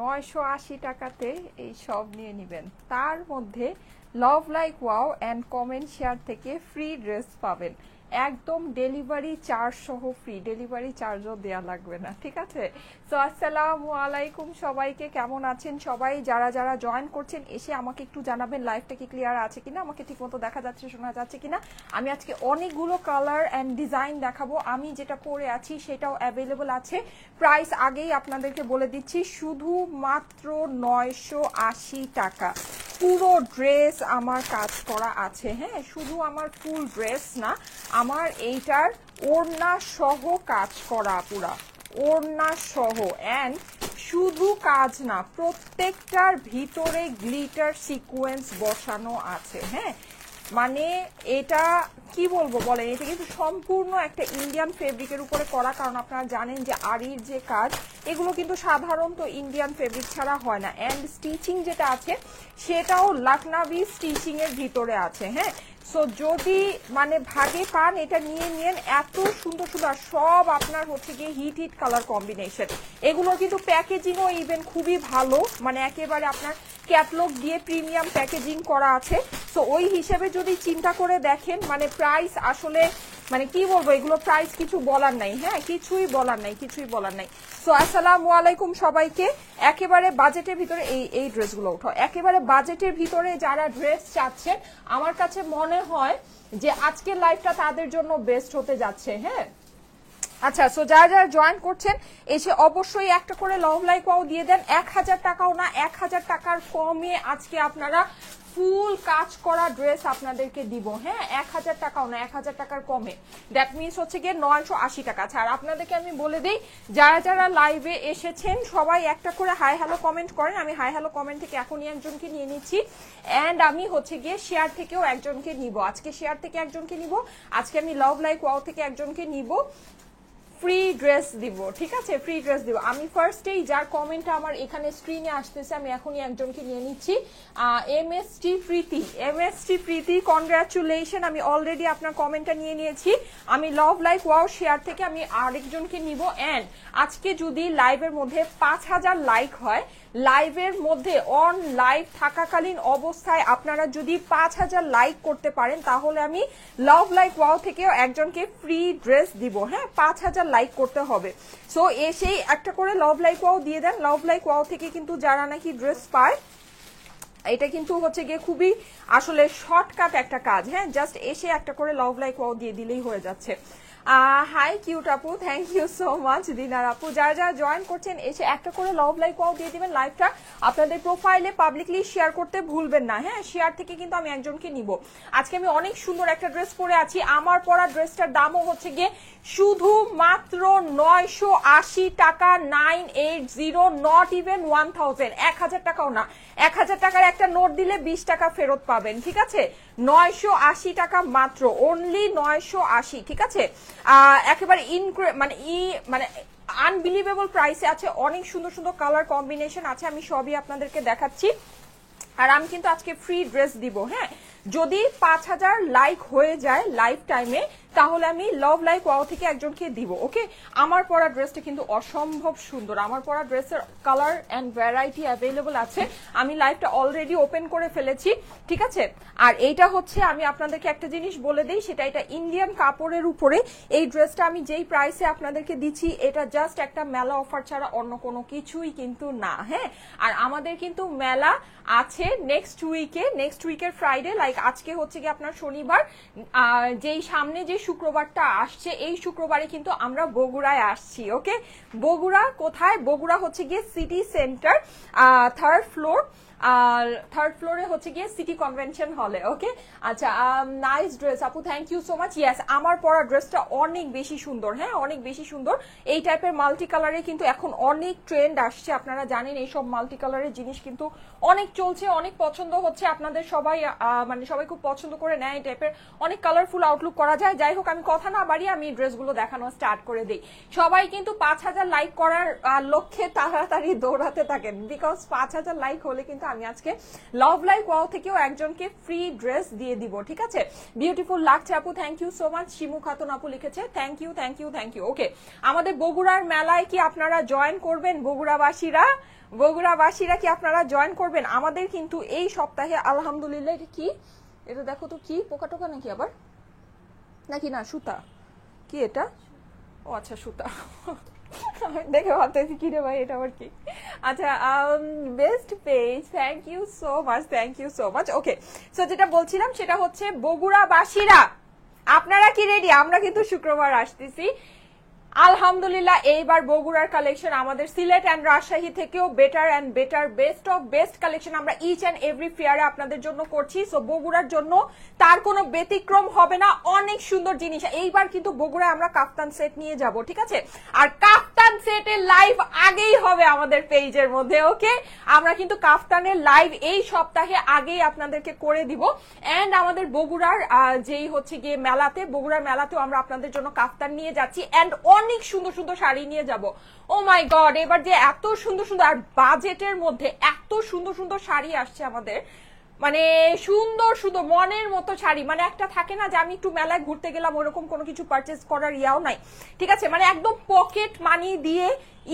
980 টাকাতে এই সব নিয়ে নেবেন। তার মধ্যে লাভ like wow and comment share থেকে ফ্রি ড্রেস পাবেন, একদম ডেলিভারি চার্জ সহ ফ্রি, ডেলিভারি চার্জও দেওয়া লাগবে না, ঠিক আছে? সো আসসালামু আলাইকুম সবাইকে, কেমন আছেন সবাই? যারা যারা জয়েন করছেন এসে আমাকে একটু জানাবেন লাইভটা কি ক্লিয়ার আছে কিনা, আমাকে ঠিকমতো দেখা যাচ্ছে শোনা যাচ্ছে কিনা। আমি আজকে অনেকগুলো কালার অ্যান্ড ডিজাইন দেখাবো। আমি যেটা পরে আছি সেটাও অ্যাভেলেবল আছে। প্রাইস আগেই আপনাদেরকে বলে দিচ্ছি, শুধুমাত্র 980 টাকা। পুরো ড্রেস আমার কাজ করা আছে, হ্যাঁ, শুধু আমার ফুল ড্রেস না, আমার এইটার ওড়না সহ কাজ করা, পুরা ওড়না সহ। অ্যান্ড শুধু কাজ না, প্রত্যেকটার ভিতরে গ্লিটার সিকোয়েন্স বসানো আছে, হ্যাঁ। মানে এটা কি বলবো বলেন, এটা কিন্তু সম্পূর্ণ একটা ইন্ডিয়ান ফেব্রিকের উপরে করা, কারণ আপনারা জানেন যে আরির যে কাজ এগুলো কিন্তু সাধারণত ইন্ডিয়ান ফেব্রিক ছাড়া হয় না। অ্যান্ড স্টিচিং যেটা আছে সেটাও লাখনাবি স্টিচিং এর ভিতরে আছে, হ্যাঁ। সো যদি মানে ভাগে পান এটা নিয়ে নিন, এত সুন্দর সুন্দর সব আপনার হচ্ছে গিয়ে হিট হিট কালার কম্বিনেশন। এগুলোর কিন্তু প্যাকেজিংও ইভেন খুবই ভালো, মানে একেবারে আপনার ক্যাটলগ দিয়ে প্রিমিয়াম প্যাকেজিং করা আছে। সো ওই হিসেবে যদি চিন্তা করে দেখেন, মানে প্রাইস আসলে মানে কি বলবো, এগুলো প্রাইস কিছু বলার নাই, হ্যাঁ, কিছুই বলার নাই, কিছুই বলার নাই। সো আসসালামু আলাইকুম সবাইকে। একেবারে বাজেটের ভিতরে এই ড্রেসগুলো উঠো, একেবারে বাজেটের ভিতরে যারা ড্রেস চাচ্ছেন, আমার কাছে মনে হয় যে আজকের লাইভটা তাদের জন্য বেস্ট হতে যাচ্ছে, হ্যাঁ। আচ্ছা, সো যারা যারা জয়েন করছেন এসে অবশ্যই একটা করে লভ লাইক ওয়াও দিয়ে দেন। 1000 টাকাও না, 1000 টাকার কমে আজকে আপনারা ফুল কাজ করা ড্রেস আপনাদেরকে দিব, হ্যাঁ। 1000 টাকাও না, 1000 টাকার কমে, দ্যাট মিনস হচ্ছে গিয়ে 980 টাকা। আচ্ছা, আর আপনাদেরকে আমি বলে দিই, যারা যারা লাইভে এসেছেন সবাই একটা করে হাই হ্যালো কমেন্ট করেন। আমি হাই হ্যালো কমেন্ট থেকে এখনই একজনকে নিয়ে নিচ্ছি, অ্যান্ড আমি হচ্ছে গিয়ে শেয়ার থেকেও একজনকে নিব। আজকে শেয়ার থেকে একজনকে নিব, আজকে আমি লভ লাইক ওয়াও থেকে একজনকে নিব, ফ্রি ড্রেস দিব, ঠিক আছে, ফ্রি ড্রেস দিব। আমি ফার্স্টেই যার কমেন্টটা আমার এখানে স্ক্রিনে আসতেছে আমি এখনই একজনকে নিয়ে নিচ্ছি। এমএসটি প্রীতি, কনগ্রাচুলেশন, আমি অলরেডি আপনার কমেন্টটা নিয়ে নিয়েছি। আমি লভ লাইক ওয়াও শেয়ার থেকে আমি আরেকজনকে নিব। অ্যান্ড আজকে যদি লাইভের মধ্যে 5000 লাইক হয়, লাইভের মধ্যে অন লাইভ থাকাকালীন অবস্থায় আপনারা যদি 5000 লাইক করতে পারেন, তাহলে আমি লভ লাইক ওয়াও থেকেও একজনকে ফ্রি ড্রেস দিব, হ্যাঁ। 5000 লাইক করতে হবে। সো এসেই একটা করে লভ লাইক ওয়াও দিয়ে দেন। লভ লাইক ওয়াও থেকে কিন্তু যারা নাকি ড্রেস পায়, এটা কিন্তু হচ্ছে গিয়ে খুবই আসলে শর্টকাট একটা কাজ, হ্যাঁ। জাস্ট এসে একটা করে লভ লাইক ওয়াও দিয়ে দিলেই হয়ে যাচ্ছে। হাই কিউট আপু, থ্যাংক ইউ সো মাচ। দিনার আপু, যারা যারা জয়েন করছেন এসে একটা করে লভ লাইক ওয়াও দিয়ে দিবেন। লাইভটা আপনাদের প্রোফাইলে পাবলিকলি শেয়ার করতে ভুলবেন না, হ্যাঁ। শেয়ার থেকে কিন্তু আমি একজনকে নিব। আজকে আমি অনেক সুন্দর একটা ড্রেস পরে আছি। আমার পরা ড্রেসটার দামও হচ্ছে গিয়ে শুধু মাত্র 980 টাকা, 980, নট ইভেন 1000, 1000 টাকাও না। 1000 টাকার একটা নোট দিলে 20 টাকা ফেরত পাবেন, ঠিক আছে। 980 টাকা মাত্র, অনলি 980, ঠিক আছে। একেবারে মানে আনবিলিভেবল প্রাইসে আছে। অনেক সুন্দর সুন্দর কালার কম্বিনেশন আছে, আমি সবই আপনাদেরকে দেখাচ্ছি। আর আমি কিন্তু আজকে ফ্রি ড্রেস দিব, হ্যাঁ। যদি 5000 লাইক হয়ে যায় লাইভ টাইমে, তাহলে আমি লভ লাইক ওয়াও থেকে একজনকে দিব, ওকে। আমার পরা ড্রেসটা কিন্তু অসম্ভব সুন্দর, আমার পরা ড্রেসের কালার অ্যান্ড ভ্যারাইটি অ্যাভেলেবল আছে। আমি লাইভটা অলরেডি ওপেন করে ফেলেছি, ঠিক আছে। আর এইটা হচ্ছে, আমি আপনাদেরকে একটা জিনিস বলে দিই, সেটা এটা ইন্ডিয়ান কাপড়ের উপরে এই ড্রেসটা আমি যেই প্রাইসে আপনাদেরকে দিচ্ছি, এটা জাস্ট একটা মেলা অফার ছাড়া অন্য কোনো কিছুই কিন্তু না, হ্যাঁ। আর আমাদের কিন্তু মেলা আছে নেক্সট উইকের ফ্রাইডে, লাইক আজকে হচ্ছে কি আপনার শনিবার, যেই সামনে যে শুক্রবারটা আসছে, এই শুক্রবারে কিন্তু আমরা বগুড়ায় আসছি, ওকে। বগুড়া কোথায়? বগুড়া হচ্ছে গিয়ে সিটি সেন্টার, থার্ড ফ্লোরে হচ্ছে গিয়ে সিটি কনভেনশন হলে, ওকে। আচ্ছা, নাইস ড্রেস আপু, thank you so much. Yes, আমার পরা ড্রেসটা অনেক বেশি সুন্দর, হ্যাঁ, অনেক বেশি সুন্দর। এই টাইপের মাল্টি কালারে কিন্তু এখন অনেক ট্রেন্ড আসছে, আপনারা জানেন এইসব মাল্টি কালারের জিনিস কিন্তু অনেক চলছে, অনেক পছন্দ হচ্ছে। আপনাদের সবাই মানে সবাই খুব পছন্দ করে নেয় এই টাইপের, অনেক কালারফুল আউটলুক করা যায়। যাই হোক, আমি কথা না বাড়িয়ে আমি ড্রেসগুলো দেখানো স্টার্ট করে দিই। সবাই কিন্তু 5000 লাইক করার লক্ষ্যে তাড়াতাড়ি দৌড়াতে থাকেন, বিকজ 5000 লাইক হলে কিন্তু আমি আজকে লাভ লাইক ওয়াও থেকেও একজনকে ফ্রি ড্রেস দিয়ে দিব, ঠিক আছে? বিউটিফুল লাগছে আপু, thank you so much. Shimu Khatun আপু লিখেছে thank you thank you thank you. Okay, আমাদের বগুড়ার মেলায় কি আপনারা জয়েন করবেন? বগুড়াবাসীরা কি আপনারা জয়েন করবেন? আমাদের কিন্তু এই সপ্তাহে আলহামদুলিল্লাহ, এটা কি, এটা দেখো তো কি পোকা টোকা নাকি আবার, নাকি না সুতা, কি এটা? ও আচ্ছা সুতা দেখে ভাবতেছি কি রে ভাই এটা আবার কি। আচ্ছা, best page, thank you so much, thank you so much. Okay, so যেটা বলছিলাম সেটা হচ্ছে বগুড়াবাসীরা আপনারা কি রেডি? আমরা কিন্তু শুক্রবার আসতেছি আলহামদুলিল্লাহ। এইবার বগুড়ার কালেকশন আমাদের সিলেট এন্ড রাজশাহী থেকেও better and better, best of best collection আমরা ইচ এন্ড এভরি ফেয়ারে আপনাদের জন্য করছি। সো বগুড়ার জন্য তার কোনো ব্যতিক্রম হবে না, অনেক সুন্দর জিনিস। এইবার কিন্তু বগুড়ায় আমরা কাফতান সেট নিয়ে যাব, ঠিক আছে? আর কাফতান সেটের লাইভ আগেই হবে আমাদের পেজের মধ্যে। ওকে, আমরা কিন্তু কাফতানের লাইভ এই সপ্তাহে আগেই আপনাদেরকে করে দিব। এন্ড আমাদের বগুড়ার যেই হচ্ছে গিয়ে মেলাতে, বগুড়ার মেলাতেও আমরা আপনাদের জন্য কাফতান নিয়ে যাচ্ছি এন্ড অনেক সুন্দর সুন্দর শাড়ি নিয়ে যাব। ও মাই গড, এবার যে এত সুন্দর সুন্দর আর বাজেটের মধ্যে এত সুন্দর সুন্দর শাড়ি আসছে আমাদের, মানে সুন্দর সুন্দর মনের মতো শাড়ি। মানে একটা থাকে না যে আমি একটু মেলায় ঘুরতে গেলাম, ওরকম কোনো কিছু পারচেজ করার ইয়াও নাই, ঠিক আছে? মানে একদম পকেট মানি দিয়ে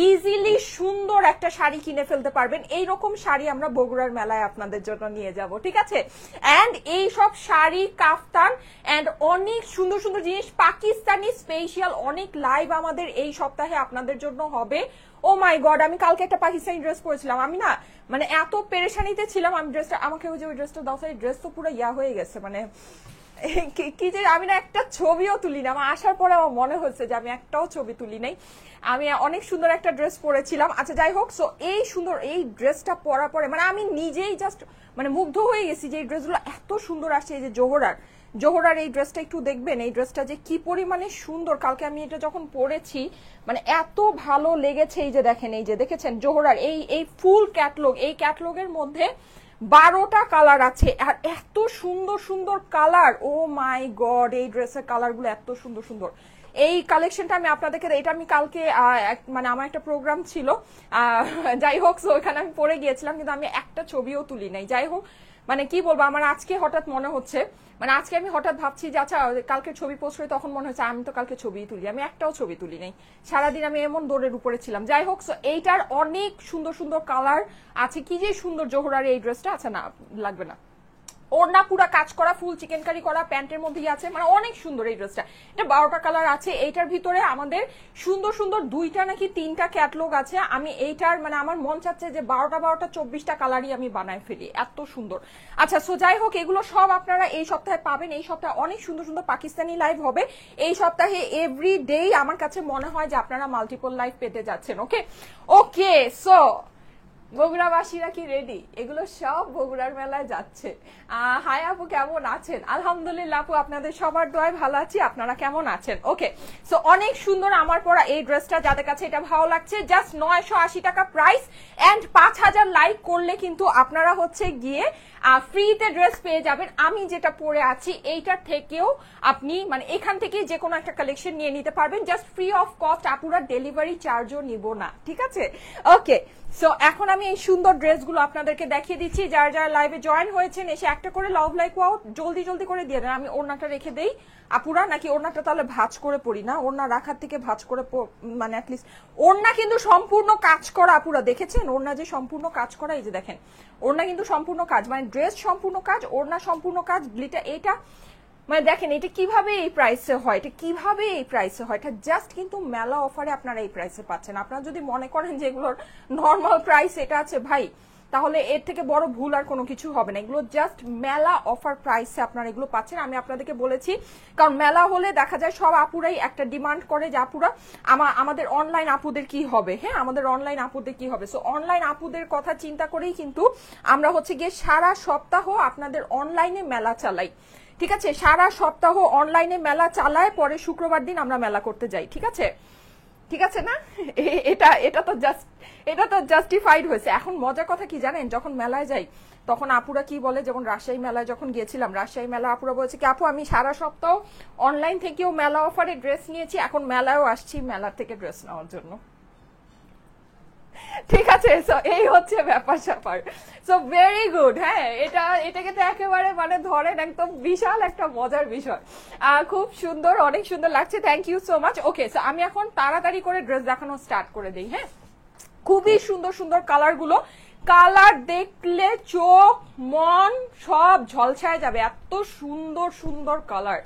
ইজিলি সুন্দর একটা শাড়ি কিনে ফেলতে পারবেন, এইরকম শাড়ি আমরা বগুড়ার মেলায় আপনাদের জন্য নিয়ে যাব, ঠিক আছে? এন্ড এই সব শাড়ি, কাফতান এন্ড অনেক সুন্দর সুন্দর জিনিস, পাকিস্তানি স্পেশাল অনেক লাইভ আমাদের এই সপ্তাহে আপনাদের জন্য হবে। ও মাই গড, আমি কালকে একটা পাকিস্তানি ড্রেস পরেছিলাম, আমি না মানে এত পেরেশানিতে ছিলাম, আমি ড্রেসটা, আমাকে ওই যে ওই ড্রেসটা দাও, সেই ড্রেস তো পুরো ইয়া হয়ে গেছে, মানে কি যে আমি না একটা ছবিও তুলি না। আমার আসার পরে আমার মনে হচ্ছে যে আমি একটাও ছবি তুলি নাই। আমি অনেক সুন্দর একটা ড্রেস পরেছিলাম। আচ্ছা যাই হোক, সো এই সুন্দর এই ড্রেসটা পরার পরে মানে আমি নিজেই জাস্ট মানে মুগ্ধ হয়ে গেছি যে এই ড্রেসগুলো এত সুন্দর আসছে। এই যে জোহরার এই ড্রেসটা একটু দেখবেন, এই ড্রেসটা যে কি পরিমাণে সুন্দর। কালকে আমি এটা যখন পরেছি মানে এত ভালো লেগেছে। এই যে দেখেন, এই যে দেখেছেন জোহরার এই ফুল ক্যাটলগ, এই ক্যাটলগের মধ্যে 12টা কালার আছে আর এত সুন্দর সুন্দর কালার। ও মাই গড, এই ড্রেসের কালার গুলো এত সুন্দর সুন্দর। এই কালেকশনটা আমি আপনাদেরকে, এটা আমি কালকে মানে আমার একটা প্রোগ্রাম ছিল, যাই হোক, সো ওখানে আমি পরে গিয়েছিলাম, কিন্তু আমি একটা ছবিও তুলি নাই। যাই হোক, মানে কি বলবো, আমার আজকে হঠাৎ মনে হচ্ছে, মানে আজকে আমি হঠাৎ ভাবছি যে আচ্ছা কালকে ছবি পোস্ট করে, তখন মনে হচ্ছে আমি তো কালকে ছবি তুলি, আমি একটাও ছবি তুলি নাই। সারাদিন আমি এমন দৌড়ের উপরে ছিলাম। যাই হোক, সো এইটার অনেক সুন্দর সুন্দর কালার আছে। কি যে সুন্দর জোহরার এই ড্রেসটা। আচ্ছা না, লাগবে না, ওড়না পুরা কাজ করা, ফুল চিকেন কারি করা, প্যান্টের মধ্যেই আছে, মানে অনেক সুন্দর এই ড্রেসটা। এটা 12টা কালার আছে। এইটার ভিতরে আমাদের সুন্দর সুন্দর 2টা নাকি 3টা ক্যাটলগ আছে। আমি এইটার মানে আমার মন চাচ্ছে যে 12টা 24টা কালারই আমি বানায় ফেলি, এত সুন্দর। আচ্ছা, সো যাই হোক, এগুলো সব আপনারা এই সপ্তাহে পাবেন। এই সপ্তাহে অনেক সুন্দর সুন্দর পাকিস্তানি লাইভ হবে এই সপ্তাহে এভরি ডে। আমার কাছে মনে হয় যে আপনারা মাল্টিপল লাইভ পেতে যাচ্ছেন। ওকে ওকে, সো বগুড়াবাসীরা কি রেডি? এগুলো সব বগুড়ার মেলায় যাচ্ছে। হাই আপু, কেমন আছেন? আলহামদুলিল্লাহ আপু, আপনাদের সবার দোয়ায় ভালো আছি। আপনারা কেমন আছেন? ওকে, সো অনেক সুন্দর আমার পরা এই ড্রেসটা। যাদের কাছে এটা ভালো লাগছে, জাস্ট 980 টাকা প্রাইস এন্ড 5000 লাইক করলে কিন্তু আপনারা হচ্ছে গিয়ে ফ্রিতে ড্রেস পেয়ে যাবেন। আমি যেটা পরে আছি এইটার থেকেও আপনি মানে এখান থেকে যে কোনো একটা কালেকশন নিয়ে নিতে পারবেন, জাস্ট ফ্রি অফ কস্ট। আপুরা ডেলিভারি চার্জও নিব না, ঠিক আছে? ওকে, সো এখন আমি এই সুন্দর ড্রেসগুলো আপনাদেরকে দেখিয়ে দিচ্ছি। যারা যারা লাইভে জয়েন হয়েছেন এসে একটা করে লাভ লাইক ওয়াও জলদি জলদি করে দিয়ে দেন। আমি ওড়নাটা রেখে দেই আপুরা, নাকি ওড়নাটা তাহলে ভাঁজ করে পড়ি না? ওড়না রাখার থেকে ভাঁজ করে মানে অ্যাটলিস্ট ওড়না কিন্তু সম্পূর্ণ কাজ করা। আপুরা দেখেছেন ওড়না যে সম্পূর্ণ কাজ করা? এই যে দেখেন, ওড়না কিন্তু সম্পূর্ণ কাজ, মানে ড্রেস সম্পূর্ণ কাজ, ওড়না সম্পূর্ণ কাজ। গ্লিটার, এটা মানে দেখেন এটা কিভাবে এই প্রাইসে হয়, এটা কিভাবে এই প্রাইসে হয়। এটা জাস্ট কিন্তু মেলা অফারে আপনারা এই প্রাইসে পাচ্ছেন। আপনারা যদি মনে করেন যে এগুলোর নর্মাল প্রাইস এটা আছে ভাই, তাহলে এর থেকে বড় ভুল আর কোনো কিছু হবে না। এগুলো জাস্ট মেলা অফার প্রাইসে আপনারা এগুলো পাচ্ছেন। আমি আপনাদেরকে বলেছি, কারণ মেলা হলে দেখা যায় সব আপুরাই একটা ডিমান্ড করে যে আপুরা আমাদের অনলাইন আপুদের কি হবে। হ্যাঁ, আমাদের অনলাইন আপুদের কি হবে। সো অনলাইন আপুদের কথা চিন্তা করেই কিন্তু আমরা হচ্ছে গিয়ে সারা সপ্তাহ আপনাদের অনলাইনে মেলা চালাই, ঠিক আছে? সারা সপ্তাহ অনলাইনে মেলা চালায়, পরে শুক্রবার দিন আমরা মেলা করতে যাই, ঠিক আছে? ঠিক আছে না? এটা তো জাস্টিফাইড হয়েছে। এখন মজার কথা কি জানেন, যখন মেলায় যাই তখন আপুরা কি বলে, যেমন রাজশাহী মেলায় যখন গিয়েছিলাম, রাজশাহী মেলা আপুরা বলেছে কি, আপু আমি সারা সপ্তাহ অনলাইন থেকেও মেলা অফারে ড্রেস নিয়েছি, এখন মেলায়ও আসছি মেলার থেকে ড্রেস নেওয়ার জন্য। ঠিক আছে, সো এই হচ্ছে ব্যাপার স্যাপার। So very good. হ্যাঁ, এটাকে তো একেবারে মানে ধরেন একদম বিশাল একটা মজার বিষয়। খুব সুন্দর, অনেক সুন্দর লাগছে, thank you so much. Okay, so আমি এখন তাড়াতাড়ি করে ড্রেস দেখানো স্টার্ট করে দিই। হ্যাঁ, খুবই সুন্দর সুন্দর কালার গুলো, কালার দেখলে চোখ মন সব ঝলসায় যাবে, এত সুন্দর সুন্দর কালার,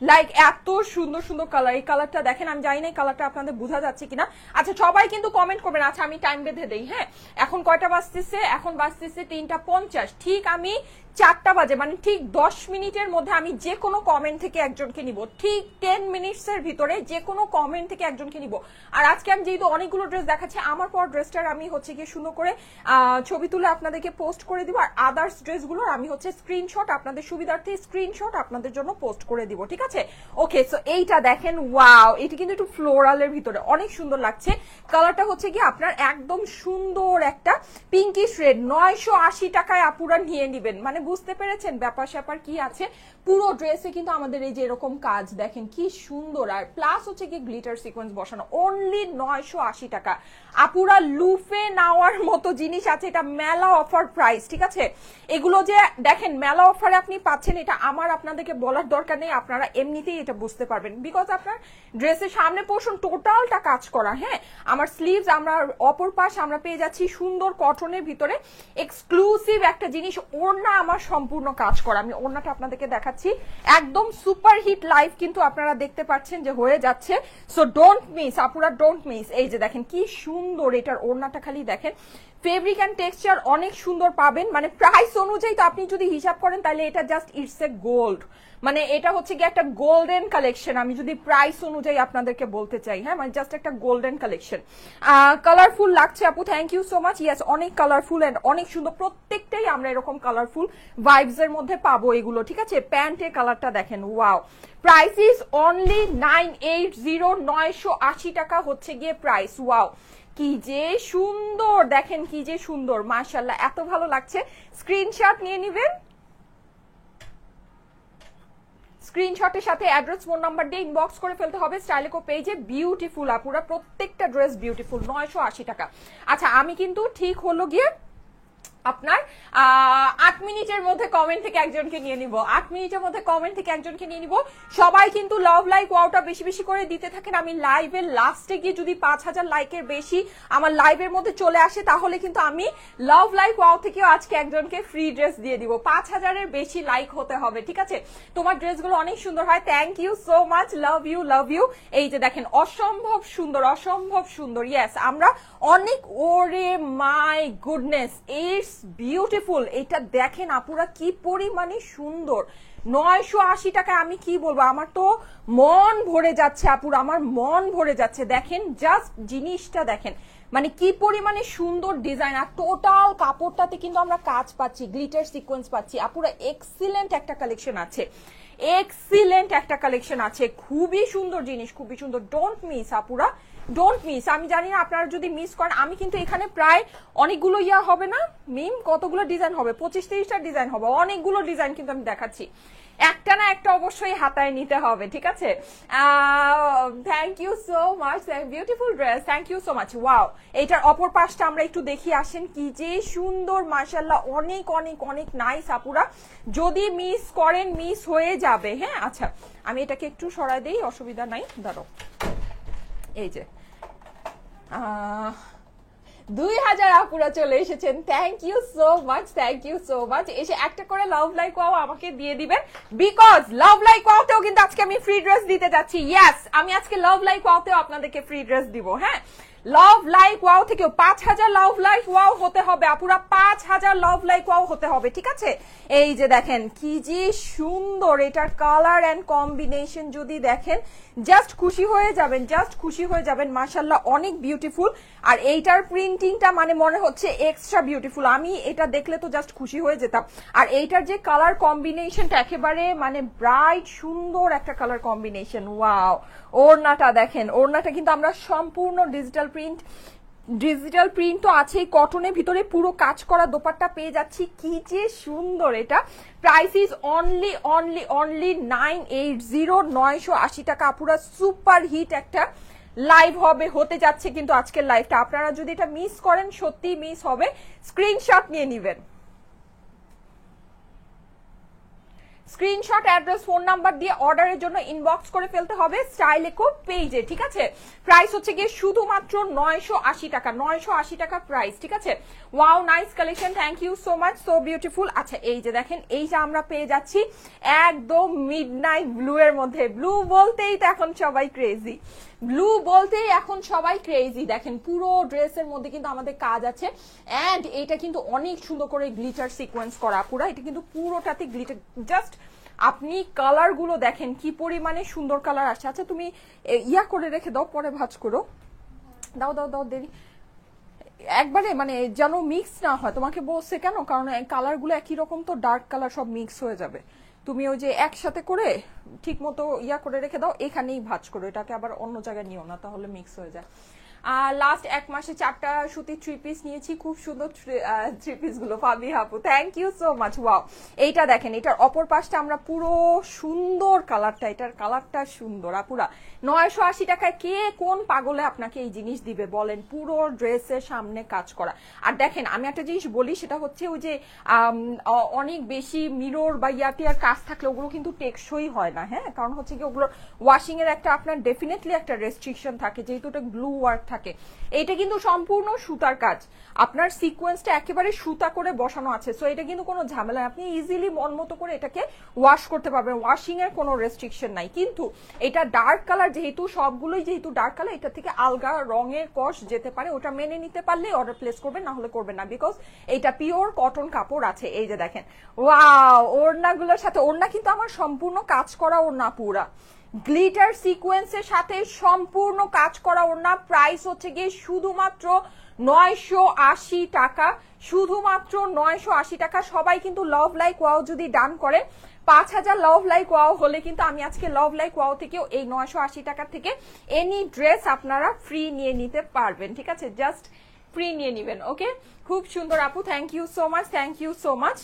লাইক এত সুন্দর সুন্দর কালার। এই কালারটা দেখেন, আমি জানি না এই কালারটা আপনাদের বোঝা যাচ্ছে কিনা। আচ্ছা, সবাই কিন্তু কমেন্ট করবেন। আচ্ছা, আমি টাইম বেঁধে দেই। হ্যাঁ, এখন কয়টা বাজতেছে? এখন বাজতেছে 3:50। ঠিক আমি 4টা বাজে, মানে ঠিক 10 মিনিটের মধ্যে আমি যে কোনো কমেন্ট থেকে একজনকে নিব, ঠিক 10 মিনিটসের ভিতরে যে কোনো কমেন্ট থেকে একজনকে নিব। আর আজকে আমি যেহেতু অনেকগুলো ড্রেস দেখাচ্ছি, আমার পর ড্রেসটার আমি হচ্ছে গিয়ে সুন্দর করে ছবি তুলে আপনাদেরকে পোস্ট করে দিব, আর আদার্স ড্রেসগুলোর আমি হচ্ছে স্ক্রিনশট, আপনাদের সুবিধার্থে স্ক্রিনশট আপনাদের জন্য পোস্ট করে দিব, ঠিক আছে? ওকে, সো এইটা দেখেন, ওয়াও, এটা কিন্তু একটু ফ্লোরালের ভিতরে অনেক সুন্দর লাগছে। কালারটা হচ্ছে কি আপনার একদম সুন্দর একটা পিঙ্কিশ রেড। 980 টাকায় আপুরা নিয়ে নিবেন, মানে বুঝতে পেরেছেন ব্যাপার স্যাপার কি আছে। পুরো ড্রেসে কিন্তু আমাদের এই যে এরকম কাজ দেখেন কি সুন্দর, আর প্লাস হচ্ছে কি গ্লিটার সিকোয়েন্স বসানো, অনলি 980 টাকা। আপুরা লুফে নেওয়ার মতো জিনিস আছে, এটা মেলা অফার প্রাইস, ঠিক আছে? এগুলো যে দেখেন মেলা অফারে আপনি পাচ্ছেন, এটা আমার আপনাদেরকে বলার দরকার নেই, আপনারা এমনিতেই এটা বুঝতে পারবেন, বিকজ আপনার ড্রেসের সামনে পোর্শন টোটালটা কাজ করা। হ্যাঁ, আমার স্লিভস, আমরা অপর পাশ আমরা পেয়ে যাচ্ছি সুন্দর কটনের ভিতরে এক্সক্লুসিভ একটা জিনিস, ওড়না আমার সম্পূর্ণ কাজ করা। আমি ওড়নাটা আপনাদেরকে দেখাচ্ছি, একদম সুপার হিট লাইভ কিন্তু আপনারা দেখতে পাচ্ছেন যে হয়ে যাচ্ছে। সো ডোন্ট মিস আপুরা, ডোন্ট মিস। এই যে দেখেন কি সুন্দর এটার ওড়নাটা, খালি দেখেন ফেব্রিক অ্যান্ড টেক্সচার অনেক সুন্দর পাবেন। মানে প্রাইস অনুযায়ী তো আপনি যদি হিসাব করেন তাহলে এটা জাস্ট ইটস এ গোল্ড, মানে এটা হচ্ছে কি একটা গোল্ডেন কালেকশন। আমি যদি প্রাইস অনুযায়ী আপনাদেরকে বলতে চাই, হ্যাঁ, মানে জাস্ট একটা গোল্ডেন কালেকশন। কালারফুল লাগছে আপু, thank you so much. Yes, অনেক কালারফুল এন্ড অনেক সুন্দর, প্রত্যেকটাই আমরা এরকম কালারফুল ভাইবস এর মধ্যে পাবো এগুলো, ঠিক আছে? প্যান্টের কালারটা দেখেন, ওয়াও। প্রাইস ইজ অনলি 980, 980 টাকা হচ্ছে গিয়ে প্রাইস। ওয়াও, কি যে সুন্দর দেখেন, কি যে সুন্দর, মাশাআল্লাহ, এত ভালো লাগছে। স্ক্রিনশট নিয়ে নিবেন, স্ক্রিনশটের সাথে অ্যাড্রেস ফোন নাম্বার দিয়ে ইনবক্স করে ফেলতে হবে স্টাইলিকো পেজে। বিউটিফুল আপুরা, প্রত্যেকটা ড্রেস বিউটিফুল, 980 টাকা। আচ্ছা, আমি কিন্তু ঠিক হলো গিয়ে আপনার 8 মিনিটের মধ্যে কমেন্ট থেকে একজনকে নিয়ে নিব, 8 মিনিটের মধ্যে কমেন্ট থেকে একজনকে নিয়ে নিব। সবাই কিন্তু লাভ লাইক ওয়াওটা বেশি বেশি করে দিতে থাকেন। আমি লাইভের লাস্টে গিয়ে যদি 5000 লাইকের বেশি আমার লাইভের মধ্যে চলে আসে, তাহলে কিন্তু আমি লাভ লাইক ওয়াও থেকেও আজকে একজনকে ফ্রি ড্রেস দিয়ে দিব। 5000-এর বেশি লাইক হতে হবে, ঠিক আছে? তোমার ড্রেসগুলো অনেক সুন্দর হয়, thank you so much, love you love you. এই যে দেখেন, অসম্ভব সুন্দর, অসম্ভব সুন্দর। ইয়েস, আমরা অনেক, ওরে মাই গুডনেস, ইটস বিউটিফুল। এটা দেখেন আপুরা কি পরিমাণে সুন্দর, 980 টাকায় আমি কি বলবো, আমার তো মন ভরে যাচ্ছে আপুরা, আমার মন ভরে যাচ্ছে। দেখেন জাস্ট জিনিসটা দেখেন, মানে কি পরিমাণে সুন্দর ডিজাইন, আর টোটাল কাপড়টাতে কিন্তু আমরা কাজ পাচ্ছি, গ্লিটার সিকোয়েন্স পাচ্ছি। আপুরা এক্সিলেন্ট একটা কালেকশন আছে, এক্সিলেন্ট একটা কালেকশন আছে, খুবই সুন্দর জিনিস, খুবই সুন্দর। ডোন্ট মিস আপুরা, ডোন্ট মিস। আমি জানি না আপনারা যদি মিস করেন, আমি কিন্তু এখানে প্রায় অনেকগুলো ইয়া হবে না মিম, কতগুলো ডিজাইন হবে, 25-30টা ডিজাইন হবে, অনেকগুলো ডিজাইন কিন্তু আমি দেখাচ্ছি, একটা না একটা অবশ্যই হাতায় নিতে হবে, ঠিক আছে? Thank you so much, beautiful dress, thank you so much. Wow, এটার অপর পাশটা আমরা একটু দেখি আসেন, কি যে সুন্দর, মাশাআল্লাহ, অনেক অনেক অনেক নাইস আপুরা। যদি মিস করেন মিস হয়ে যাবে। হ্যাঁ, আচ্ছা, আমি এটাকে একটু সরাই দেই, অসুবিধা নাই, দাঁড়ো। এই যে 2000 আপুরা চলে এসেছেন, thank you so much, thank you so much. এসে একটা করে লাভ লাইক ওয়াও আমাকে দিয়ে দিবেন, বিকজ লাভ লাইক ওয়াওতেও কিন্তু আজকে আমি ফ্রি ড্রেস দিতে যাচ্ছি। ইয়েস, আমি আজকে লাভ লাইক ওয়াওতেও আপনাদেরকে ফ্রি ড্রেস দিব। হ্যাঁ, লাভ লাইক ওয়াও থেকেও 5000 লাভ লাইক ওয়াও হতে হবে আপুরা, 5000 লাভ লাইক ওয়াও হতে হবে, ঠিক আছে? এই যে দেখেন কি যে সুন্দর, এটার কালার এন্ড কম্বিনেশন যদি দেখেন জাস্ট খুশি হয়ে যাবেন, জাস্ট খুশি হয়ে যাবেন, মাশাআল্লাহ, অনেক বিউটিফুল। আর এইটার প্রিন্টিংটা মানে মনে হচ্ছে এক্সট্রা বিউটিফুল, আমি এটা দেখলে তো জাস্ট খুশি হয়ে যেতাম। আর এইটার যে কালার কম্বিনেশনটা একেবারে মানে ব্রাইট সুন্দর একটা কালার কম্বিনেশন। ওয়াও, ওড়নাটা দেখেন, ওড়নাটা কিন্তু আমরা সম্পূর্ণ ডিজিটাল প্রিন্ট তো আছেই, কটনের ভিতরে পুরো কাজ করা দোপাট্টা পেয়ে যাচ্ছি, কি যে সুন্দর এটা। Price is only only only 980, 980 টাকা আপুরা। সুপার হিট একটা লাইভ হবে, হতে যাচ্ছে কিন্তু আজকের লাইভটা। আপনারা যদি এটা মিস করেন, সত্যি মিস হবে, স্ক্রিনশট নিয়ে নিবেন। স্ক্রিনশট, অ্যাড্রেস, ফোন নাম্বার দিয়ে অর্ডারের জন্য ইনবক্স করে ফেলতে হবে স্টাইল ইকো পেজে, ঠিক আছে? প্রাইস হচ্ছে গিয়ে শুধুমাত্র 980 টাকা, 980 টাকা প্রাইস, ঠিক আছে? Wow, nice collection, thank you so much, so beautiful. আচ্ছা, এই যে দেখেন, এই যে আমরা পেয়ে যাচ্ছি একদম মিডনাইট ব্লু এর মধ্যে। ব্লু বলতেই তো এখন সবাই ক্রেজি, ব্লু বলতেই এখন সবাই ক্রেজি। দেখেন পুরো ড্রেসের মধ্যে কিন্তু আমাদের কাজ আছে, এন্ড এটা কিন্তু অনেক সুন্দর করে গ্লিটার সিকোয়েন্স করা পুরো, এটা কিন্তু পুরোটাতে গ্লিটার। জাস্ট আপনি কালার গুলো দেখেন কি পরিমাণে সুন্দর কালার আসছে। আচ্ছা, তুমি ইয়া করে রেখে দাও, পরে ভাঁজ করো, দাও দাও দাও, দেরি একবারে মানে যেন মিক্স না হয়। তোমাকে বলছে কেন, কারণ কালার গুলো একই রকম তো, ডার্ক কালার সব মিক্স হয়ে যাবে। তুমি ওই যে একসাথে করে ঠিক মতো ইয়া করে রেখে দাও, এখানেই ভাঁজ করো, এটাকে আবার অন্য জায়গায় নিও না, তাহলে মিক্স হয়ে যায়। লাস্ট এক মাসে 4টা সুতির 3 পিস নিয়েছি, খুব সুন্দর 3 পিস গুলো। পাবি হাপু, thank you so much. Wow, এইটা দেখেন, এটার অপর পাশটা আমরা পুরো সুন্দর কালারটা, এটার কালারটা সুন্দর আপুরা। 980 টাকায় কে কোন পাগলে আপনাকে এই জিনিস দিবে বলেন? পুরো ড্রেসের সামনে কাজ করা। আর দেখেন, আমি একটা জিনিস বলি, সেটা হচ্ছে ওই যে অনেক বেশি মিরর বা ইয়াটিয়ার কাজ থাকলে ওগুলো কিন্তু টেকসই হয় না, হ্যাঁ, কারণ হচ্ছে কি ওগুলো ওয়াশিং এর একটা আপনার ডেফিনেটলি একটা রেস্ট্রিকশন থাকে, যেহেতু ওটা গ্লু ওয়ার্ক থাকে। এইটা কিন্তু সম্পূর্ণ সুতার কাজ, আপনার সিকোয়েন্সটা একেবারে সুতা করে বসানো আছে, সো এটা কিন্তু কোনো ঝামেলা, আপনি ইজিলি মন মতো করে এটাকে ওয়াশ করতে পারবেন, ওয়াশিং এর কোনো রেস্ট্রিকশন নাই। কিন্তু এটা ডার্ক কালার, যেহেতু সবগুলোই যেহেতু ডার্ক কালার, এটা থেকে আলগা রঙের কষ যেতে পারে, ওটা মেনে নিতে পারলে অর্ডার প্লেস করবেন, না হলে করবেন না, বিকজ এটা পিওর কটন কাপড় আছে। এই যে দেখেন, ওয়াও, ওড়নাগুলোর সাথে, ওড়না কিন্তু আমার সম্পূর্ণ কাজ করা ওড়না, পুরা গ্লিটার সিকোয়েন্সের সাথে সম্পূর্ণ কাজ করা ওড়না। প্রাইস হচ্ছে গিয়ে শুধুমাত্র 980 টাকা, শুধুমাত্র 980 টাকা। সবাই কিন্তু লাভ লাইক ওয়াও যদি ডান করেন, 5000 লাভ লাইক ওয়াও হলে কিন্তু আমি আজকে লাভ লাইক ওয়াও থেকেও এই 980 টাকা থেকে এনি ড্রেস আপনারা ফ্রি নিয়ে নিতে পারবেন, ঠিক আছে? জাস্ট ফ্রি নিয়ে নিবেন, ওকে? খুব সুন্দর আপু, thank you so much, thank you so much.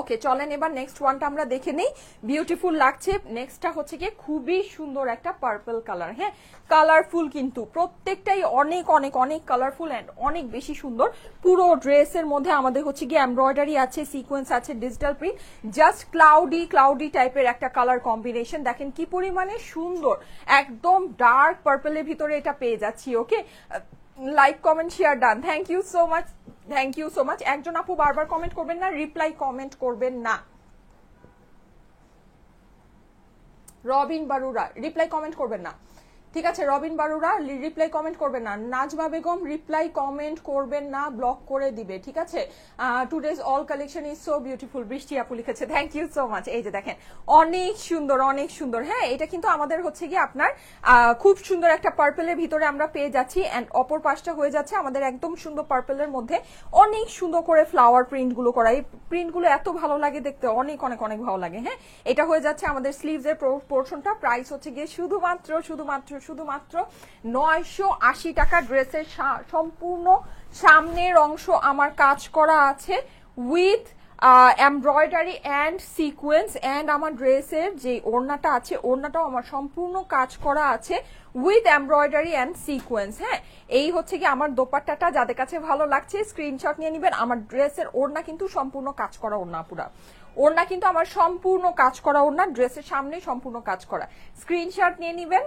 Okay, চলেন এবার নেক্সট ওয়ানটা আমরা দেখে নেই। বিউটিফুল লাগছে। নেক্সটটা হচ্ছে কি খুবই সুন্দর একটা পার্পল কালার, হ্যাঁ, কালারফুল, কিন্তু প্রত্যেকটাই অনেক অনেক অনেক কালারফুল এন্ড অনেক বেশি সুন্দর। পুরো ড্রেসের মধ্যে আমাদের হচ্ছে কি এমব্রয়ডারি আছে, সিকোয়েন্স আছে, digital print, just cloudy cloudy টাইপের একটা কালার কম্বিনেশন। দেখেন কি পরিমাণে সুন্দর, একদম ডার্ক পার্পলের ভিতরে এটা পেয়ে যাচ্ছি। Okay, like comment share done, thank you so much, thank you so much. একজন আপু বারবার কমেন্ট করবেন না, রিপ্লাই কমেন্ট করবেন না। রবিন বারুরা, রিপ্লাই কমেন্ট করবেন না, ঠিক আছে? রবিন বারুরা, রিপ্লাই কমেন্ট করবেন না। নাজমা বেগম, রিপ্লাই কমেন্ট করবেন না, ব্লক করে দিবে, ঠিক আছে? Today's all collection is so beautiful, বৃষ্টি আপু লিখেছে, থ্যাংক ইউ সো মাচ। এই যে দেখেন, অনেক সুন্দর, অনেক সুন্দর, হ্যাঁ, এটা কিন্তু আমাদের হচ্ছে কি আপনার খুব সুন্দর একটা পার্পেলের ভিতরে আমরা পেয়ে যাচ্ছি, এন্ড অপর পাশটা হয়ে যাচ্ছে আমাদের একদম সুন্দর পার্পেলের মধ্যে অনেক সুন্দর করে ফ্লাওয়ার প্রিন্ট গুলো করা। এই প্রিন্ট গুলো এত ভালো লাগে দেখতে, অনেক অনেক অনেক ভালো লাগে, হ্যাঁ। এটা হয়ে যাচ্ছে আমাদের স্লিভস এর পোর্শনটা। প্রাইস হচ্ছে গিয়ে শুধুমাত্র শুধুমাত্র শুধুমাত্র 980 টাকা। ড্রেসের সম্পূর্ণ সামনের অংশ আমার কাজ করা আছে with embroidery and sequence, and আমার ড্রেসের যে ওড়নাটা আছে, ওড়নাটাও আমার সম্পূর্ণ কাজ করা আছে উইথ এমব্রয়ডারি অ্যান্ড সিকোয়েন্স, হ্যাঁ। এই হচ্ছে কি আমার দোপাট্টাটা, যাদের কাছে ভালো লাগছে স্ক্রিনশট নিয়ে নিবেন। আমার ড্রেসের ওড়না কিন্তু সম্পূর্ণ কাজ করা ওড়না, পুরা ওড়না কিন্তু আমার সম্পূর্ণ কাজ করা ওড়না, ড্রেসের সামনে সম্পূর্ণ কাজ করা। স্ক্রিনশট নিয়ে নিবেন।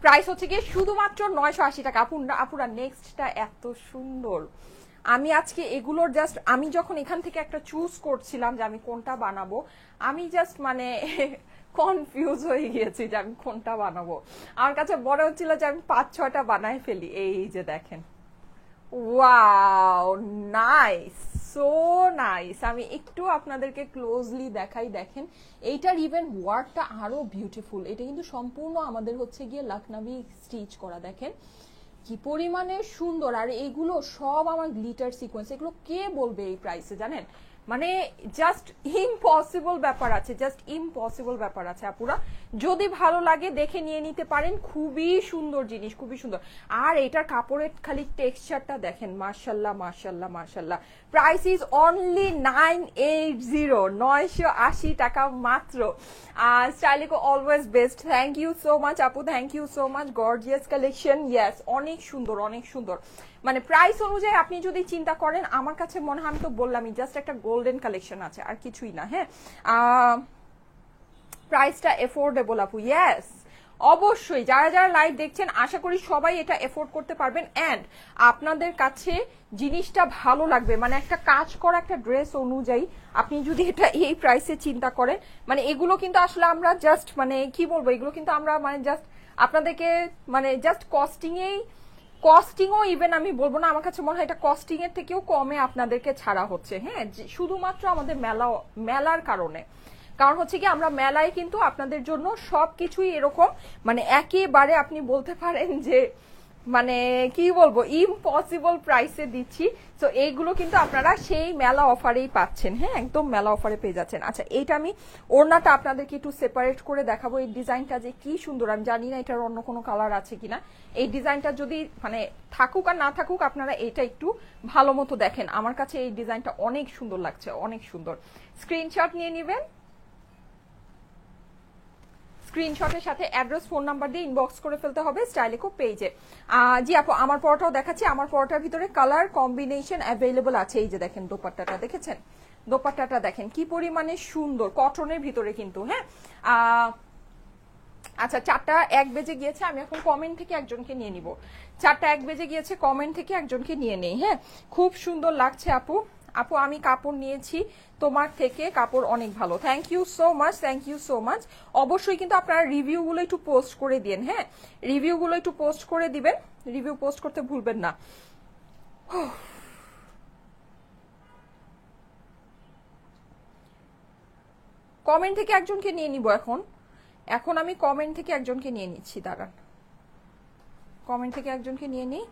প্রাইস হচ্ছে গিয়ে শুধুমাত্র 980 টাকা। আপুরা নেক্সটটা এত সুন্দর, আমি আজকে এগুলোর জাস্ট, আমি যখন এখান থেকে একটা চুজ করছিলাম যে আমি কোনটা বানাবো, আমি জাস্ট মানে কনফিউজ হয়ে গিয়েছি যে আমি কোনটা বানাবো। আমার কাছে মনে হচ্ছিল যে আমি 5-6টা বানায় ফেলি। এই যে দেখেন, ওয়াও, নাইস, সো নাইস। আমি একটু আপনাদেরকে ক্লোজলি দেখাই, দেখেন এইটার ইভেন ওয়ার্কটা আরো বিউটিফুল। এটা কিন্তু সম্পূর্ণ আমাদের হচ্ছে গিয়ে লখনবি স্টিচ করা, দেখেন কি পরিমাণে সুন্দর। আর এইগুলো সব আমার গ্লিটার সিকোয়েন্স, এগুলো কে বলবে এই প্রাইসে জানেন? মানে জাস্ট ইম্পসিবল ব্যাপার আছে, জাস্ট ইম্পসিবল ব্যাপার আছে আপুরা। যদি ভালো লাগে দেখে নিয়ে নিতে পারেন, খুবই সুন্দর জিনিস, খুবই সুন্দর। আর এটার কাপড়ের খালি টেক্সচারটা দেখেন, মাশাল্লাহ মাশাল্লাহ মাশাল্লাহ। প্রাইস ইজ অনলি 980, 980 টাকা মাত্র। Styliko always best, thank you so much আপু, thank you so much. Gorgeous collection, yes, অনেক সুন্দর অনেক সুন্দর। মানে প্রাইস অনুযায়ী আপনি যদি চিন্তা করেন, আমার কাছে মনে হয়, আমি তো বললামই জাস্ট একটা গোল্ডেন কালেকশন আছে, আর কিছুই না। হ্যাঁ, প্রাইসটা এফোর্ডেবল আপু, ইয়েস অবশ্যই। যারা যারা লাইভ দেখছেন আশা করি সবাই এটা এফোর্ড করতে পারবেন, অ্যান্ড আপনাদের কাছে জিনিসটা ভালো লাগবে। মানে একটা কাজ করা একটা ড্রেস অনুযায়ী আপনি যদি এটা এই প্রাইসে চিন্তা করেন, মানে এগুলো কিন্তু আসলে আমরা জাস্ট মানে কি বলবো, এগুলো কিন্তু আমরা মানে জাস্ট আপনাদেরকে মানে জাস্ট কস্টিংও ইভেন আমি বলবো না, আমার কাছে মনে হয় এটা কস্টিং এর থেকেও কমে আপনাদেরকে ছাড়া হচ্ছে। হ্যাঁ, শুধুমাত্র আমাদের মেলার কারণে। কারণ হচ্ছে কি, আমরা মেলায় কিন্তু আপনাদের জন্য সবকিছুই এরকম মানে একেবারে আপনি বলতে পারেন যে মানে কি বলবো ইম্পসিবল প্রাইসে দিচ্ছি। তো এইগুলো কিন্তু আপনারা সেই মেলা অফারেই পাচ্ছেন। হ্যাঁ, একদম মেলা অফারে পেয়ে যাচ্ছেন। আচ্ছা, এইটা আমি ওড়নাটা আপনাদেরকে একটু সেপারেট করে দেখাবো। এই ডিজাইনটা যে কি সুন্দর, আমি জানি না এটার অন্য কোনো কালার আছে কিনা। এই ডিজাইনটা যদি মানে থাকুক আর না থাকুক, আপনারা এটা একটু ভালো মতো দেখেন। আমার কাছে এই ডিজাইনটা অনেক সুন্দর লাগছে, অনেক সুন্দর। স্ক্রিনশট নিয়ে নেবেন, স্ক্রিনশটের সাথে অ্যাড্রেস ফোন নাম্বার দিয়ে ইনবক্স করে ফেলতে হবে স্টাইলিকো পেজে। জি আপু, আমার পরটাও দেখাচ্ছি। আমার পরটার ভিতরে কালার কম্বিনেশন অ্যাভেলেবল আছে। এই যে দেখেন দোপাট্টাটা, দেখেছেন দোপাট্টাটা দেখেন কি পরিমাণে সুন্দর, কটনের ভিতরে কিন্তু। হ্যাঁ, আচ্ছা 4টা 1 বেজে গিয়েছে, আমি এখন কমেন্ট থেকে একজনকে নিয়ে নিব। 4টা 1 বেজে গিয়েছে, কমেন্ট থেকে একজনকে নিয়ে নেই। হ্যাঁ, খুব সুন্দর লাগছে আপু। আপু আমি কাপড় নিয়েছি তোমার থেকে, কাপড় অনেক ভালো, thank you so much, thank you so much. অবশ্যই কিন্তু আপনারা রিভিউগুলো একটু পোস্ট করে দিন। হ্যাঁ, রিভিউগুলো একটু পোস্ট করে দিবেন, রিভিউ পোস্ট করতে ভুলবেন না। কমেন্ট থেকে একজনকে নিয়ে নিব এখন আমি কমেন্ট থেকে একজনকে নিয়ে নিচ্ছি, দাঁড়ান কমেন্ট থেকে একজনকে নিয়ে নিই।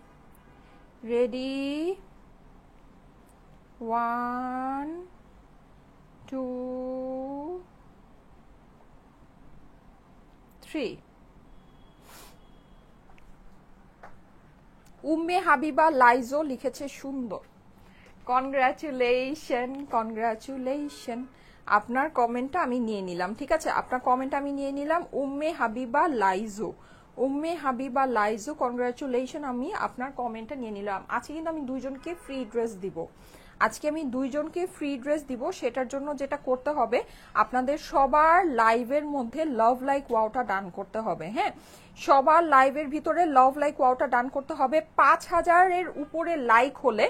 রেডি, 1 2 3। উম্মে হাবিবা লাইজো লিখেছে সুন্দর, কনগ্রাচুলেশন কনগ্রাচুলেশন। আপনার কমেন্টটা আমি নিয়ে নিলাম, ঠিক আছে, আপনার কমেন্ট আমি নিয়ে নিলাম। উম্মে হাবিবা লাইজো, উম্মে হাবিবা লাইজো, কনগ্রাচুলেশন, আমি আপনার কমেন্টটা নিয়ে নিলাম। আজকে কিন্তু আমি 2জনকে ফ্রি ড্রেস দিব, আজকে আমি 2জনকে ফ্রি ড্রেস দিব। সেটার জন্য যেটা করতে হবে, আপনাদের সবার লাইভের মধ্যে লাভ লাইক ওয়াওটা ডান করতে হবে। হ্যাঁ, সবার লাইভের ভিতরে লাভ লাইক ওয়াওটা ডান করতে হবে। 5000-এর উপরে লাইক হলে,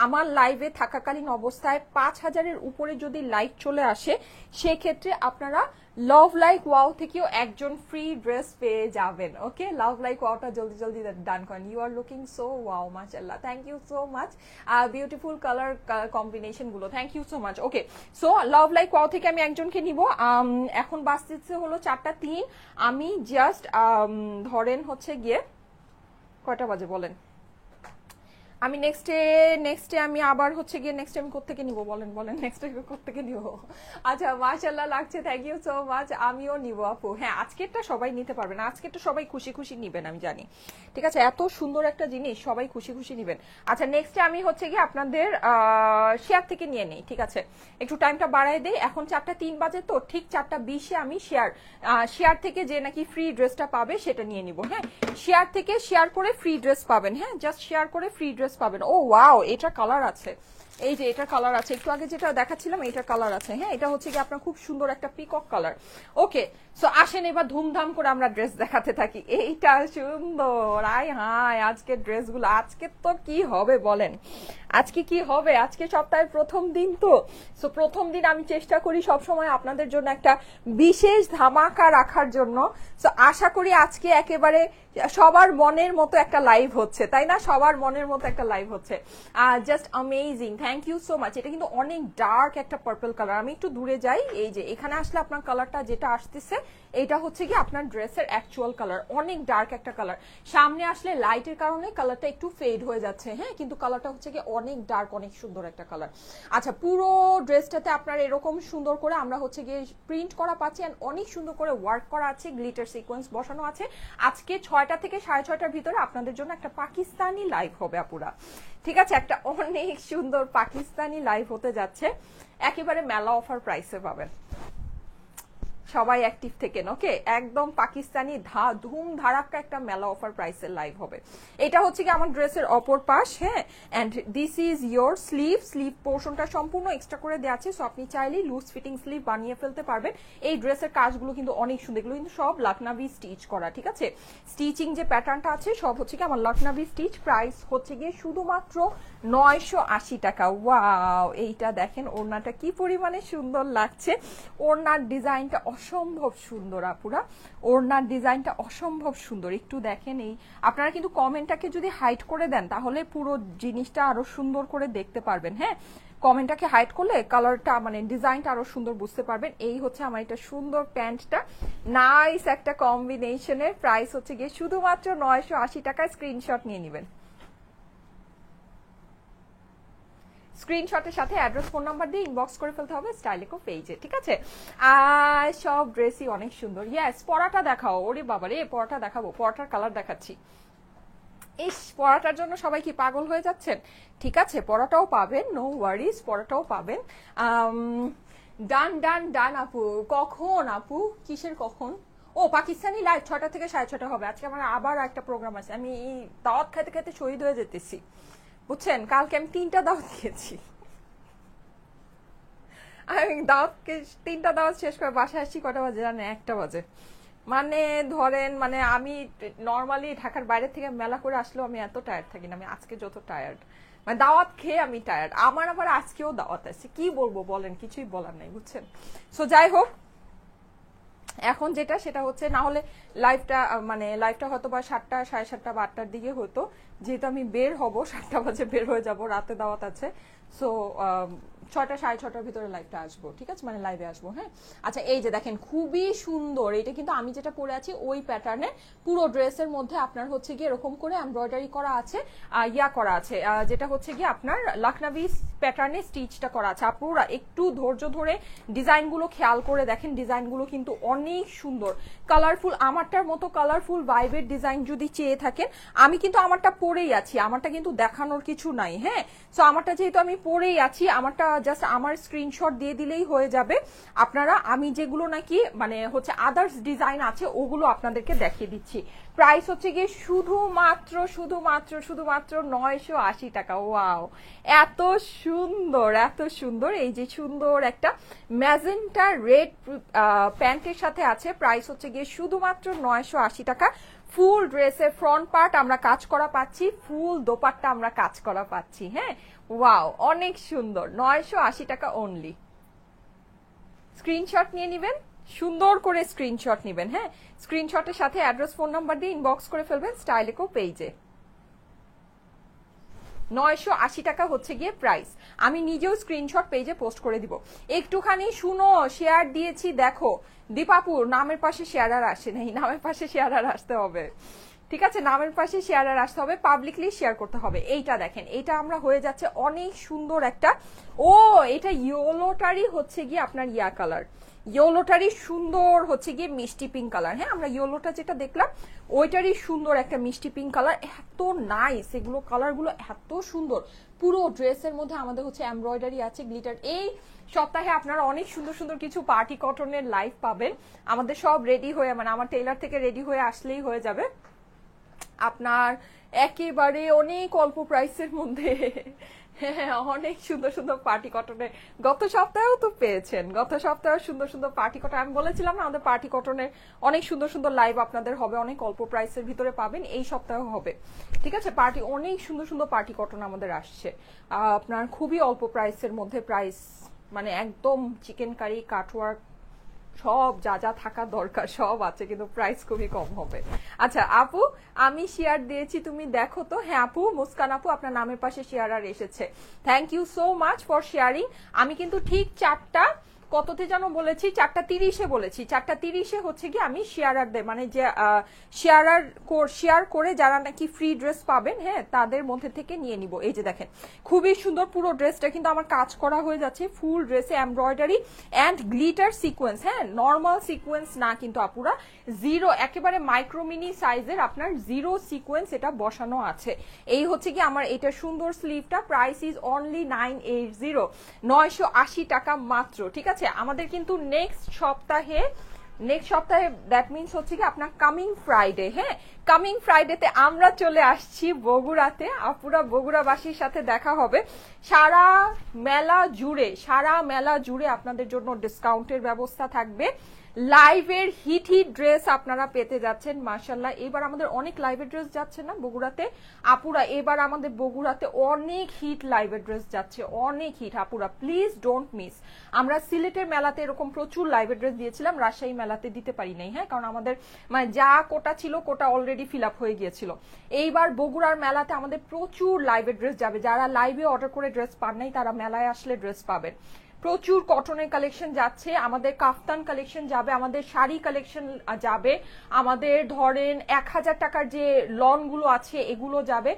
আমার লাইভে থাকাকালীন অবস্থায় 5000-এর উপরে যদি লাইক চলে আসে, সেক্ষেত্রে আপনারা লাভ লাইক ওয়াও থেকেও একজন ফ্রি ড্রেস পেয়ে যাবেন। ওকে, লাভ লাইক ওয়াওটা জলদি জলদি ডান করেন। You are looking so wow, মাশাআল্লাহ, thank you so much. Beautiful colour combination গুলো, thank you so much. Okay, so love like wow থেকে আমি একজনকে নিব। এখন বাজতেছে হলো 4টা 3। আমি জাস্ট ধরেন হচ্ছে গিয়ে কয়টা বাজে বলেন, আমি নেক্সটে আমি আবার হচ্ছে গিয়ে নেক্সট আমি কোত্থেকে নিব বলেন নেক্সটে কোত্থেকে নিব। আচ্ছা, মাশাআল্লাহ লাগছে, থ্যাংক ইউ সো মাচ। আমিও নিব আপু। হ্যাঁ, আজকেরটা সবাই নিতে পারবে না, আজকেরটা সবাই খুশি খুশি নিবেন, আমি জানি, ঠিক আছে, এত সুন্দর একটা জিনিস সবাই খুশি খুশি নিবেন। আচ্ছা, নেক্সটে আমি হচ্ছে গিয়ে আপনাদের শেয়ার থেকে নিয়ে নেই, ঠিক আছে, একটু টাইমটা বাড়াই দেই। এখন 4টা 3 বাজে, তো ঠিক 4টা 20-এ আমি শেয়ার থেকে যে নাকি ফ্রি ড্রেসটা পাবে সেটা নিয়ে নিব। হ্যাঁ, শেয়ার থেকে শেয়ার করে ফ্রি ড্রেস পাবেন। হ্যাঁ, জাস্ট শেয়ার করে ফ্রি ড্রেস পাবেন। ও ওয়াও, এটা কালার আছে, এই যে এটা কালার আছে, একটু আগে যেটা দেখাচ্ছিলাম এটা কালার আছে। হ্যাঁ, এটা হচ্ছে কি আপনার খুব সুন্দর একটা পিকক কালার। ওকে, সো আসেন এবার ধুমধাম করে আমরা ড্রেস দেখাতে থাকি। এইটা সুন্দর, আয় হায়, আজকের ড্রেসগুলো, আজকে তো কি হবে বলেন, আজকে কি হবে, আজকে সপ্তাহের প্রথম দিন, তো সো প্রথম দিন আমি চেষ্টা করি সবসময় আপনাদের জন্য একটা বিশেষ ধামাকা রাখার জন্য। সো আশা করি আজকে একেবারে সবার মনের মতো একটা লাইভ হচ্ছে, তাই না, সবার মনের মতো একটা লাইভ হচ্ছে। Just amazing, thank you so much. এটা কিন্তু অনেক ডার্ক একটা পার্পল কালার। আমি একটু দূরে যাই, এই যে এখানে আসলে আপনার কালারটা যেটা আসতেছে এটা হচ্ছে কি আপনার ড্রেসের অ্যাকচুয়াল কালার, অনেক ডার্ক একটা কালার, সামনে আসলে লাইটের কারণে কালারটা একটু ফেড হয়ে যাচ্ছে, হ্যাঁ, কিন্তু কালারটা হচ্ছে কি অনেক ডার্ক, অনেক সুন্দর একটা কালার। আচ্ছা, পুরো ড্রেসটাতে আপনার এরকম সুন্দর করে আমরা হচ্ছে গিয়ে প্রিন্ট করা পাচ্ছি, এন্ড অনেক সুন্দর করে ওয়ার্ক করা আছে, গ্লিটার সিকোয়েন্স বসানো আছে। আজকে 6টা থেকে 6:30টার ভিতরে আপনাদের জন্য একটা পাকিস্তানি লাইভ হবে আপুরা, ঠিক আছে, একটা অনেক সুন্দর পাকিস্তানি লাইভ হতে যাচ্ছে, একেবারে মেলা অফার প্রাইসে পাবেন। সবাই অ্যাক্টিভ থেকেন, ওকে, একদম পাকিস্তানি ধুম ধারাক্কা একটা মেলা অফার প্রাইসের লাইভ হবে। এটা হচ্ছে কি আমার ড্রেসের অপর পাশ, হ্যাঁ, and this is your sleeve পোর্শনটা সম্পূর্ণ এক্সট্রা করে দেওয়া আছে, সো আপনি চাইলেই লুজ ফিটিং স্লিভ বানিয়ে ফেলতে পারবেন। এই ড্রেসের কাজগুলো কিন্তু অনেক সুন্দর, এগুলো কিন্তু সব লখনভি স্টিচ করা, ঠিক আছে, স্টিচিং যে প্যাটার্নটা আছে সব হচ্ছে কি আমার লখনভি স্টিচ। প্রাইস হচ্ছে গিয়ে শুধুমাত্র 980 টাকা। ওয়াও, এইটা দেখেন ওড়নাটা কি পরিমাণে সুন্দর লাগছে, ওড়নার ডিজাইনটা অসম্ভব সুন্দর আপুরা, ওড়নার ডিজাইনটা অসম্ভব সুন্দর। একটু দেখেন, এই আপনারা কিন্তু কমেন্টটাকে যদি হাইড করে দেন তাহলে পুরো জিনিসটা আরো সুন্দর করে দেখতে পারবেন, হ্যাঁ, কমেন্টটাকে হাইড করলে কালারটা মানে ডিজাইনটা আরো সুন্দর বুঝতে পারবেন। এই হচ্ছে আমার এটা সুন্দর প্যান্টটা, নাইস একটা কম্বিনেশনের। প্রাইস হচ্ছে গিয়ে শুধুমাত্র 980 টাকায়। স্ক্রিনশট নিয়ে নেবেন, স্ক্রিনশটের সাথে অ্যাড্রেস ফোন নাম্বার দিয়ে ইনবক্স করে ফেলতে হবে স্টাইলিকো পেজে, ঠিক আছে। আর সব ড্রেসই অনেক সুন্দর। ইয়েস, পরাটা দেখাও। ওরে বাবা রে, পরাটা দেখাবো, পরাটার কালার দেখাচ্ছি। ইস, পরাটার জন্য সবাই কি পাগল হয়ে যাচ্ছেন? ঠিক আছে, পরাটাও পাবেন, নো ওয়ারিজ, পরাটাও পাবেন। ডান ডান ডান আপু। কখন আপু, কিসের কখন? ও, পাকিস্তানি লাইভ 6টা থেকে 6:30 হবে। আজকে আমার আবার একটা প্রোগ্রাম আছে, আমি দাওয়াত খাইতে খাইতে শহীদ হয়ে যেতেছি, বুঝছেন। কালকে আমি 3টা দাওয়াত খেয়েছি, আমি দাওয়াতকে 3টা দাওয়াত শেষ করে বাসায় আসছি কটা বাজে জানেন? 1টা বাজে। মানে ধরেন, মানে আমি নর্মালি ঢাকার বাইরে থেকে মেলা করে আসলেও আমি এত টায়ার্ড থাকি না, আমি আজকে যত টায়ার্ড, মানে দাওয়াত খেয়ে আমি টায়ার্ড। আমার আবার আজকেও দাওয়াত আছে, কি বলবো বলেন, কিছুই বলার নাই, বুঝছেন। সো যাই হোক, এখন যেটা সেটা হচ্ছে, না হলে লাইভটা হয়তো বা 7টা, 7:30 বা 8টার দিকে হতো, যেহেতু আমি বের হব 7টা বাজে বের হয়ে যাব, রাতে দাওয়াত আছে, সো 6টা 6:30টার ভিতরে লাইভটা আসবো, ঠিক আছে, মানে লাইভে আসবো, হ্যাঁ। আচ্ছা, এই যে দেখেন খুবই সুন্দর, এটা কিন্তু আমি যেটা পরে আছি ওই প্যাটার্নের, পুরো ড্রেসের মধ্যে আপনার হচ্ছে গিয়ে এরকম করে এমব্রয়ডারি করা আছে, করা আছে, যেটা হচ্ছে গিয়ে আপনার লখনভি প্যাটার্নে স্টিচটা করা আছে। আপনারা একটু ধৈর্য ধরে ডিজাইনগুলো খেয়াল করে দেখেন, ডিজাইনগুলো কিন্তু অনেক সুন্দর, কালারফুল। আমারটার মতো কালারফুল ভাইবের ডিজাইন যদি চেয়ে থাকেন, আমি কিন্তু আমারটা পরেই আছি, আমারটা কিন্তু দেখানোর কিছু নাই, হ্যাঁ। সো আমারটা যেহেতু আমি পরেই আছি, আমারটা জাস্ট আমার স্ক্রিনশট দিয়ে দিলেই হয়ে যাবে। আপনারা, আমি যেগুলো নাকি মানে হচ্ছে আদার্স ডিজাইন আছে ওগুলো আপনাদেরকে দেখিয়ে দিচ্ছি। প্রাইস হচ্ছে গিয়ে শুধুমাত্র 980 টাকা। ওয়াও, এত সুন্দর, এত সুন্দর। এই যে সুন্দর একটা ম্যাজেন্টা রেড প্যান্টের সাথে আছে, প্রাইস হচ্ছে গিয়ে শুধুমাত্র 980 টাকা। ফুল ড্রেসের ফ্রন্ট পার্ট আমরা কাজ করা পাচ্ছি, ফুল দোপাট্টা আমরা কাজ করা পাচ্ছি, হ্যাঁ। ওয়াও, অনেক সুন্দর, 980 টাকা অনলি। স্ক্রিনশট নিয়ে নেবেন, সুন্দর করে স্ক্রিনশট নেবেন, হ্যাঁ। স্ক্রিনশটের সাথে অ্যাড্রেস ফোন নাম্বার দিয়ে ইনবক্স করে ফেলবেন স্টাইলিকো পেজে। 980 টাকা হচ্ছে গিয়ে প্রাইস। আমি নিজেও স্ক্রিনশট পেজে পোস্ট করে দিব। একটুখানি শুনো, শেয়ার দিয়েছি দেখো। দীপাপুর, নামের পাশে শেয়ার আর আসে নাই, নামের পাশে শেয়ার আর আসতে হবে, ঠিক আছে, নামের পাশে শেয়ার আর আসতে হবে, পাবলিকলি শেয়ার করতে হবে। এইটা দেখেন, এটা আমরা হয়ে যাচ্ছে অনেক সুন্দর একটা, ও এটা ইয়েলোটারই হচ্ছে গিয়ে আপনার কালার, ইয়েলোটারই সুন্দর হচ্ছে গিয়ে মিষ্টি পিঙ্ক কালার, হ্যাঁ। আমরা ইয়েলোটা যেটা দেখলাম ওইটারই সুন্দর একটা মিষ্টি পিঙ্ক কালার, এত নাইস, এগুলো কালারগুলো এত সুন্দর। পুরো ড্রেসের মধ্যে আমাদের হচ্ছে এমব্রয়ডারি আছে, গ্লিটার। এই সপ্তাহে আপনারা অনেক সুন্দর সুন্দর কিছু পার্টি কটনের লাইভ পাবেন, আমাদের সব রেডি হয়ে, মানে আমার টেইলার থেকে রেডি হয়ে আসলেই হয়ে যাবে আপনার একেবারে অনেক অল্প প্রাইসের মধ্যে। হ্যাঁ, অনেক সুন্দর সুন্দর পার্টি কটনের, গত সপ্তাহেও তো পেয়েছেন, গত সপ্তাহে সুন্দর সুন্দর পার্টি কটন, আমি বলেছিলাম না আমাদের পার্টি কটনের অনেক সুন্দর সুন্দর লাইভ আপনাদের হবে, অনেক অল্প প্রাইসের ভিতরে পাবেন, এই সপ্তাহে হবে, ঠিক আছে। পার্টি, অনেক সুন্দর সুন্দর পার্টি কটন আমাদের আসছে আপনার খুবই অল্প প্রাইসের মধ্যে, প্রাইস মানে একদম চিকেন কারি, কাটওয়ার্ক, সব যা যা থাকা দরকার সব আছে, কিন্তু প্রাইস খুবই কম হবে। আচ্ছা আপু, আমি শেয়ার দিয়েছি, তুমি দেখো তো। হ্যাঁ আপু, মুস্কান আপু, আপনার নামের পাশে শেয়ার আর এসেছে, thank you so much for sharing. আমি কিন্তু ঠিক 4টা কততে যেন বলেছি, 4:30 বলেছি, 4:30 হচ্ছে কি আমি শেয়ারারদের মানে যে শেয়ার করে যারা নাকি ফ্রি ড্রেস পাবেন, হ্যাঁ, তাদের মধ্যে থেকে নিয়ে নিব। এই যে দেখেন খুবই সুন্দর, পুরো ড্রেসটা কিন্তু আমার কাজ করা হয়ে যাচ্ছে, ফুল ড্রেসে এমব্রয়ডারি অ্যান্ড গ্লিটার সিকোয়েন্স, হ্যাঁ, নর্মাল সিকোয়েন্স না কিন্তু আপুরা, জিরো একেবারে মাইক্রো মিনি সাইজের আপনার জিরো সিকোয়েন্স এটা বসানো আছে। এই হচ্ছে কি আমার এটা সুন্দর স্লিভটা, প্রাইস ইজ অনলি 980, 980 টাকা মাত্র। ঠিক আছে, আমাদের কিন্তু নেক্সট সপ্তাহে দ্যাট মিনস হচ্ছে কি আপনার কামিং ফ্রাইডে, হ্যাঁ, কামিং ফ্রাইডেতে আমরা চলে আসছি বগুড়াতে। আপুরা বগুড়াবাসীর সাথে দেখা হবে। সারা মেলা জুড়ে আপনাদের জন্য ডিসকাউন্টের ব্যবস্থা থাকবে। লাইভের হিট ড্রেস আপনারা পেতে যাচ্ছেন মাশাআল্লাহ। এবার আমাদের অনেক লাইভের ড্রেস যাচ্ছে না বগুড়াতে আপুরা, এবার আমাদের বগুড়াতে অনেক হিট লাইভের ড্রেস যাচ্ছে, অনেক হিট আপুরা, প্লিজ ডোন্ট মিস। আমরা সিলেটের মেলাতে এরকম প্রচুর লাইভের ড্রেস দিয়েছিলাম, রাজশাহী মেলাতে দিতে পারি নাই, হ্যাঁ, কারণ আমাদের মানে যা কোটা ছিল কোটা অলরেডি ফিল আপ হয়ে গিয়েছিল। এইবার বগুড়ার মেলাতে আমাদের প্রচুর লাইভের ড্রেস যাবে, যারা লাইভে অর্ডার করে ড্রেস পান নাই তারা মেলায় আসলে ড্রেস পাবেন। প্রচুর কটনের কালেকশন যাচ্ছে, আমাদের কাফতান কালেকশন যাবে, আমাদের শাড়ি কালেকশন যাবে, আমাদের ধরেন 1000 টাকার যে লনগুলো আছে এগুলো যাবে।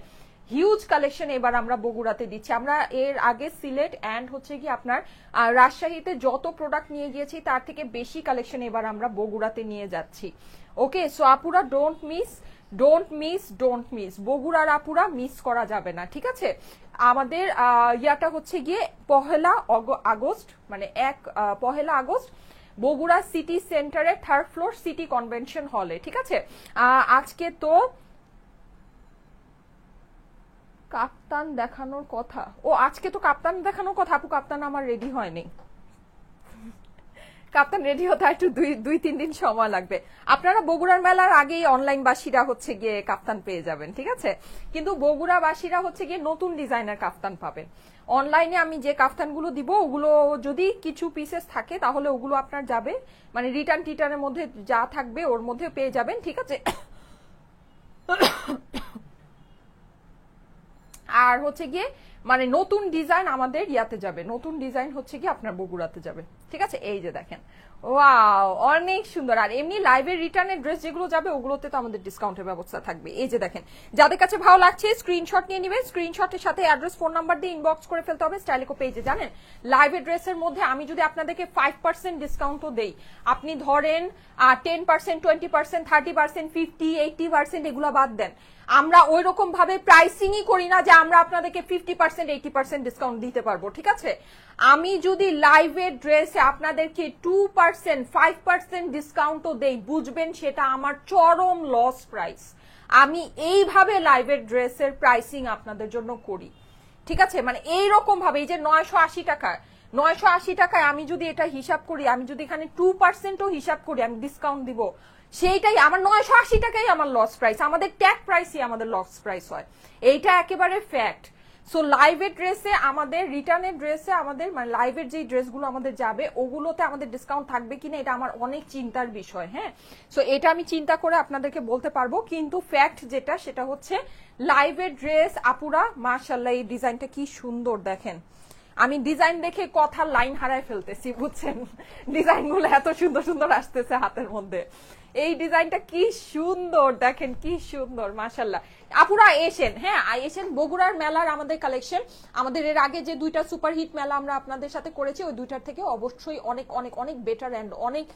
হিউজ কালেকশন এবার আমরা বগুড়াতে দিচ্ছি। আমরা এর আগে সিলেট অ্যান্ড হচ্ছে কি আপনার রাজশাহীতে যত প্রোডাক্ট নিয়ে গিয়েছি তার থেকে বেশি কালেকশন এবার আমরা বগুড়াতে নিয়ে যাচ্ছি। ওকে, সো আপুরা ডোন্ট মিস, বগুড়ার আপুরা মিস করা যাবে না। ঠিক আছে, আমাদের ইয়াটা হচ্ছে গিয়ে পহেলা আগস্ট মানে পহেলা আগস্ট বগুড়া সিটি সেন্টারে 3rd ফ্লোর সিটি কনভেনশন হলে। ঠিক আছে, আজকে তো কাপ্তান দেখানোর কথা, আজকে তো কাপ্তান দেখানোর কথা আপু, কাপ্তান আমার রেডি হয়নি, কাপ্তান রেডি হতে একটু 2-3 দিন সময় লাগবে। আপনারা বগুড়ার মেলার আগেই অনলাইন বাসীরা হচ্ছে গিয়ে কাপ্তান পেয়ে যাবেন। ঠিক আছে, কিন্তু বগুড়া বাসীরা হচ্ছে গিয়ে নতুন ডিজাইনের কাপ্তান পাবেন। অনলাইনে আমি যে কাফতানগুলো দিব ওগুলো যদি কিছু পিসেস থাকে তাহলে ওগুলো আপনার যাবে, মানে রিটার্নের মধ্যে যা থাকবে ওর মধ্যে পেয়ে যাবেন। ঠিক আছে, আর হচ্ছে গিয়ে মানে নতুন ডিজাইন আমাদের ইয়াতে যাবে, নতুন ডিজাইন হচ্ছে গিয়ে আপনার বগুড়াতে যাবে। ঠিক আছে, এই যে দেখেন, ওয়াও অনেক সুন্দর। আর এমনি লাইভের রিটার্নের ড্রেস যেগুলো যাবে ওগুলোতে তো আমাদের ডিসকাউন্টের ব্যবস্থা থাকবে। এই যে দেখেন, যাদের কাছে ভালো লাগছে স্ক্রিনশট নিয়ে নেবেন, স্ক্রিনশটের সাথে অ্যাড্রেস ফোন নাম্বার দিয়ে ইনবক্স করে ফেলতে হবে স্টাইলিকো পেজে। জানেন লাইভের ড্রেসের মধ্যে আমি যদি আপনাদেরকে 5% ডিসকাউন্টও দেই, আপনি ধরেন 10%, 20%, 30%, 50, 80% এগুলো বাদ দেন, আমরা ওই রকম ভাবে প্রাইসিংই করি না যে আমরা আপনাদেরকে 50%, 80% ডিসকাউন্ট দিতে পারবো। ঠিক আছে, আমি যদি লাইভের ড্রেসে আপনাদেরকে 2%, 5% ডিসকাউন্টও দেই, বুঝবেন সেটা আমার চরম লস প্রাইস। আমি এইভাবে লাইভের ড্রেসের প্রাইসিং আপনাদের জন্য করি। ঠিক আছে, মানে এইরকম ভাবে এই যে 980 টাকায় আমি যদি এটা হিসাব করি, আমি যদি এখানে 2%ও হিসাব করি আমি ডিসকাউন্ট দিব, সেইটাই আমার 980 টাকাই আমার লস প্রাইস, আমাদের ট্যাগ প্রাইসই আমাদের লস প্রাইস হয়, এইটা একেবারে ফ্যাক্ট। সো লাইভের ড্রেসে আমাদের রিটার্নের ড্রেসে আমাদের মানে লাইভের যে ড্রেসগুলো আমাদের যাবে ওগুলোতে আমাদের ডিসকাউন্ট থাকবে কিনা এটা আমার অনেক চিন্তার বিষয়। হ্যাঁ, সো এটা আমি চিন্তা করে আপনাদেরকে বলতে পারবো, কিন্তু ফ্যাক্ট যেটা সেটা হচ্ছে লাইভের ড্রেস আপুরা মাশাআল্লাহ এই ডিজাইনটা কি সুন্দর দেখেন, আমি ডিজাইন দেখে কথার লাইন হারায় ফেলতেছি, বুঝছেন, ডিজাইনগুলো এত সুন্দর সুন্দর আসতেছে হাতের মধ্যে। এই ডিজাইনটা কি সুন্দর দেখেন, কি সুন্দর মাশাআল্লাহ। আপুরা এসেন, হ্যাঁ এসেন, বগুড়ার মেলার আমাদের কালেকশন, আমাদের এর আগে যে 2টা সুপারহিট মেলা আমরা আপনাদের সাথে করেছি ওই 2টার থেকে অবশ্যই অনেক অনেক অনেক বেটার অ্যান্ড অনেক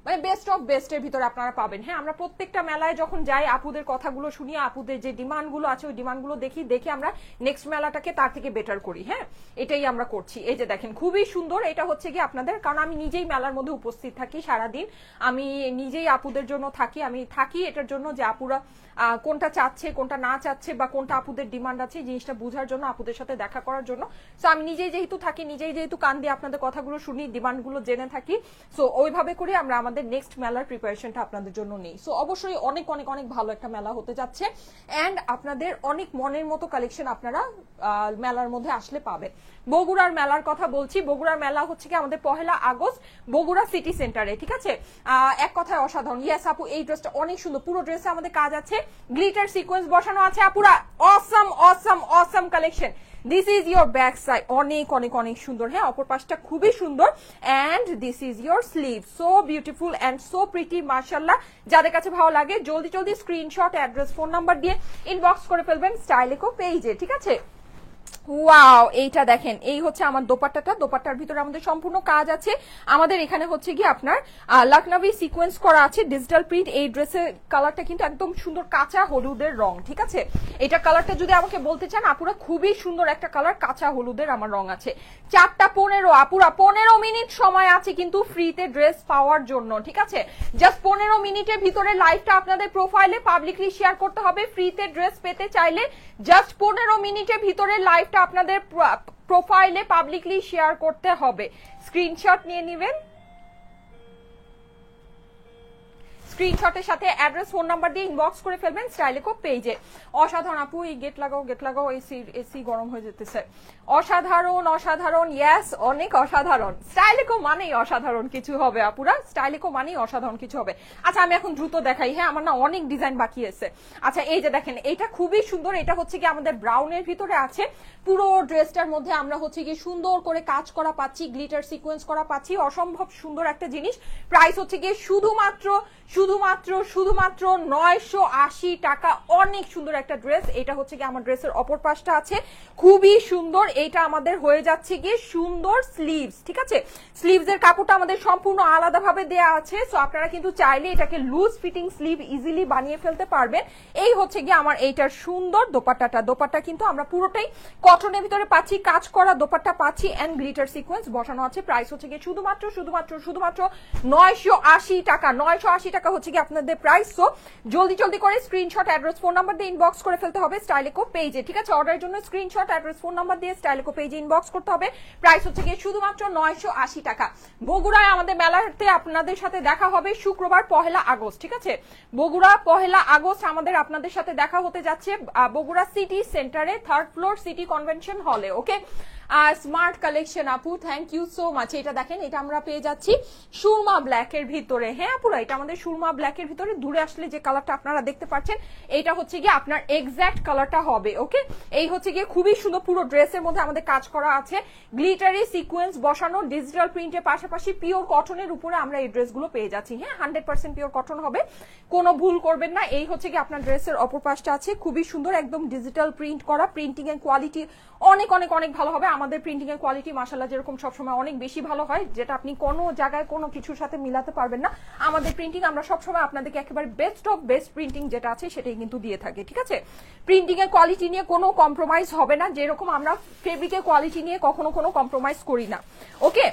মানে বেস্ট অফ বেস্টের ভিতরে আপনারা পাবেন। হ্যাঁ, আমরা প্রত্যেকটা মেলায় যখন যাই আপুদের কথাগুলো শুনি, আপুদের যে ডিমান্ডগুলো আছে ওই ডিমান্ডগুলো দেখে আমরা নেক্সট মেলাটাকে তার থেকে বেটার করি। হ্যাঁ, এটাই আমরা করছি। এই যে দেখেন খুবই সুন্দর, এটা হচ্ছে কি আপনাদের, কারণ আমি নিজেই মেলার মধ্যে উপস্থিত থাকি সারাদিন, আমি নিজেই আপুদের জন্য থাকি, আমি থাকি এটার জন্য যে আপুরা কোনটা চাচ্ছে কোনটা না চাচ্ছে বা কোনটা আপুদের ডিমান্ড আছে জিনিসটা বোঝার জন্য, আপুদের সাথে দেখা করার জন্য। সো আমি নিজেই যেহেতু থাকি, নিজেই যেহেতু কান দিয়ে আপনাদের কথাগুলো শুনি, ডিমান্ডগুলো জেনে থাকি, সো ওইভাবে করে আমরা আমাদের নেক্সট মেলার প্রিপারেশনটা আপনাদের জন্য নেই। সো অবশ্যই অনেক অনেক অনেক ভালো একটা মেলা হতে যাচ্ছে অ্যান্ড আপনাদের অনেক মনের মতো কালেকশন আপনারা মেলার মধ্যে আসলে পাবেন। বগুড়ার মেলার কথা বলছি, বগুড়ার মেলা হচ্ছে কি আমাদের 1 আগস্ট বগুড়া সিটি সেন্টারে। ঠিক আছে, এক কথায় অসাধারণ। ইয়েস আপু এই ড্রেসটা অনেক সুন্দর, পুরো ড্রেসে আমাদের কাজ আছে, গ্লিটার সিকোয়েন্স বসানো আছে আপুরা, awesome awesome awesome collection. This is your back side, অনেক অনেক অনেক সুন্দর। হ্যাঁ, অপর পাশটা খুবই সুন্দর। And this is your sleeve, so beautiful and so pretty, মাশাআল্লাহ। যাদের কাছে ভালো লাগে জলদি জলদি স্ক্রিনশট, অ্যাড্রেস, ফোন নাম্বার দিয়ে ইনবক্স করে ফেলবেন স্টাইলিকো পেজে, ঠিক আছে? ওয়াও, এইটা দেখেন, এই হচ্ছে আমার দোপাট্টাটা। দোপাট্টার ভিতরে আমাদের সম্পূর্ণ কাজ আছে। আমাদের এখানে হচ্ছে কি আপনার লখনভি সিকোয়েন্স করা আছে, ডিজিটাল প্রিন্ট। এই ড্রেসের কালারটা কিন্তু একদম সুন্দর কাঁচা হলুদের রং, ঠিক আছে? এটা কালারটা যদি আমাকে বলতে চান আপুরা, খুবই সুন্দর একটা কালার, কাঁচা হলুদের আমার রং আছে। 4:15 আপুরা, 15 মিনিট সময় আছে কিন্তু ফ্রিতে ড্রেস পাওয়ার জন্য, ঠিক আছে? জাস্ট 15 মিনিটের ভিতরে লাইভটা আপনাদের প্রোফাইলে পাবলিকলি শেয়ার করতে হবে। ফ্রিতে ড্রেস পেতে চাইলে জাস্ট 15 মিনিটের ভিতরে লাইভ আপনাদের প্রোফাইলে পাবলিকলি শেয়ার করতে হবে। স্ক্রিনশট নিয়ে নেবেন, স্ক্রিনশটের সাথে অ্যাড্রেস, ফোন নাম্বার দিয়ে ইনবক্স করে ফেলবেন স্টাইলিকো পেজে। অসাধারণ আপু, এই গেট লাগাও, এসি গরম হয়ে যেতেছে। অসাধারণ অসাধারণ, ইয়েস, অনেক অসাধারণ। স্টাইলিকো মানেই অসাধারণ কিছু হবে আপুরা, স্টাইলিকো মানেই অসাধারণ কিছু হবে। আচ্ছা, আমি এখন দ্রুত দেখাই। হ্যাঁ, আমার না অনেক ডিজাইন বাকি আছে। আচ্ছা, এই যে দেখেন, এটা খুবই সুন্দর। এটা হচ্ছে কি আমাদের ব্রাউনের ভিতরে আছে। পুরো ড্রেসটার মধ্যে আমরা হচ্ছে কি সুন্দর করে কাজ করা পাচ্ছি, গ্লিটার সিকোয়েন্স করা পাচ্ছি, অসম্ভব সুন্দর একটা জিনিস। প্রাইস হচ্ছে কি শুধুমাত্র 980 টাকা। অনেক সুন্দর একটা ড্রেস। এটা হচ্ছে কি আমার ড্রেসের অপর পাশটা আছে, খুবই সুন্দর। এটা আমাদের হয়ে যাচ্ছে গিয়ে সুন্দর স্লিভস, ঠিক আছে? স্লিভস এর কাপড়টা আমাদের সম্পূর্ণ আলাদাভাবে দেয়া আছে, সো আপনারা কিন্তু চাইলে এটাকে লুজ ফিটিং স্লিভ ইজিলি বানিয়ে ফেলতে পারবেন। এই হচ্ছে গিয়ে আমার এইটার সুন্দর দোপাট্টাটা। দোপাট্টা কিন্তু আমরা পুরোটাই কটনের ভিতরে পাচ্ছি, কাজ করা দোপাট্টা পাচ্ছি, এন্ড গ্লিটার সিকোয়েন্স বসানো আছে। প্রাইস হচ্ছে গিয়ে শুধুমাত্র 980 টাকা। 980 টাকা হচ্ছে কি আপনাদের প্রাইস। সো জলদি জলদি করে স্ক্রিনশট, অ্যাড্রেস, ফোন নাম্বার দিয়ে ইনবক্স করে ফেলতে হবে স্টাইলিকো পেজে, ঠিক আছে? অর্ডারের জন্য স্ক্রিনশট, অ্যাড্রেস, ফোন নাম্বার দিয়ে স্টাইলিকো পেজে ইনবক্স করতে হবে। প্রাইস হচ্ছে গিয়ে শুধুমাত্র 980 টাকা। বগুড়ায় আমাদের মেলাতে আপনাদের সাথে দেখা হবে শুক্রবার 1 আগস্ট, ঠিক আছে? বগুড়া 1 আগস্ট আমাদের আপনাদের সাথে দেখা হতে যাচ্ছে বগুড়া সিটি সেন্টারে, 3rd ফ্লোর, সিটি কনভেনশন হলে। ওকে, স্মার্ট কালেকশন আপু, থ্যাংক ইউ সো মাচ। এটা দেখেন, এটা আমরা পেয়ে যাচ্ছি সুরমা ব্ল্যাক এর ভিতরে। হ্যাঁ আপুরা, এটা আমাদের সুরমা ব্ল্যাক এর ভিতরে। দূরে আসলে যে কালারটা আপনারা দেখতে পাচ্ছেন, এটা হচ্ছে গিয়ে আপনার এক্সাক্ট কালারটা হবে। ওকে, এই হচ্ছে গিয়ে খুবই সুন্দর। পুরো ড্রেসের মধ্যে আমাদের কাজ করা আছে, গ্লিটারি সিকোয়েন্স বসানো, ডিজিটাল প্রিন্টের পাশাপাশি পিওর কটনের উপরে আমরা এই ড্রেসগুলো পেয়ে যাচ্ছি। হ্যাঁ, 100% পিওর কটন হবে, কোনো ভুল করবেন না। এই হচ্ছে গিয়ে আপনার ড্রেসের অপর পাশটা আছে, খুবই সুন্দর, একদম ডিজিটাল প্রিন্ট করা। প্রিন্টিং এর কোয়ালিটি অনেক অনেক অনেক ভালো হবে। আমাদের প্রিন্টিং এর কোয়ালিটি মাশাআল্লাহ যেরকম সবসময় অনেক বেশি ভালো হয়, যেটা আপনি কোনো জায়গায় কোনো কিছুর সাথে মিলাতে পারবেন না। আমাদের প্রিন্টিং আমরা সবসময় আপনাদেরকে একেবারে বেস্ট অফ বেস্ট প্রিন্টিং যেটা আছে সেটাই কিন্তু দিয়ে থাকি, ঠিক আছে? প্রিন্টিং এর কোয়ালিটি নিয়ে কোনো কম্প্রোমাইজ হবে না, যেরকম আমরা ফেব্রিকের কোয়ালিটি নিয়ে কখনো কোনো কম্প্রোমাইজ করি না। ওকে,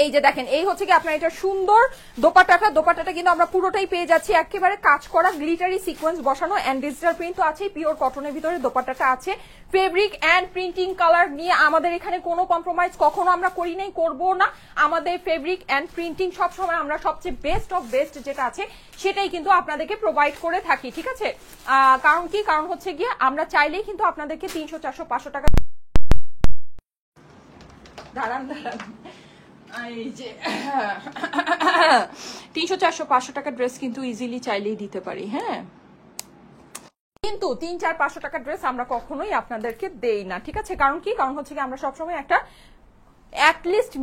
এই যে দেখেন, এই হচ্ছে কি আপনার এটা সুন্দর দোপাট্টাটা। দোপাট্টাটা কিন্তু আমরা পুরোটাই পেয়ে যাচ্ছি একেবারে কাজ করা, গ্লিটারি সিকোয়েন্স বসানো, এন্ড ডিজিটাল প্রিন্ট তো আছে। পিওর কটনের ভিতরে দোপাট্টাটা আছে। ফেব্রিক এন্ড প্রিন্টিং কালার নিয়ে আমাদের এখানে কোনো কম্প্রোমাইজ কখনো আমরা করি নাই, করবো না। আমাদের ফেব্রিক এন্ড প্রিন্টিং সবসময় আমরা সবচেয়ে বেস্ট অফ বেস্ট যেটা আছে সেটাই কিন্তু আপনাদেরকে প্রোভাইড করে থাকি, ঠিক আছে? কারণ কি, কারণ হচ্ছে গিয়ে আমরা চাইলেই কিন্তু আপনাদেরকে 300, 400, 500 টাকা দাঁড়ান 300, 400, 500 টাকার ড্রেস কিন্তু ইজিলি চাইলেই দিতে পারি। হ্যাঁ, কিন্তু 300, 400, 500 টাকার ড্রেস আমরা কখনোই আপনাদেরকে দেই না, ঠিক আছে? কারণ কি, কারণ হচ্ছে কি আমরা সবসময় একটা অ্যাটলিস্ট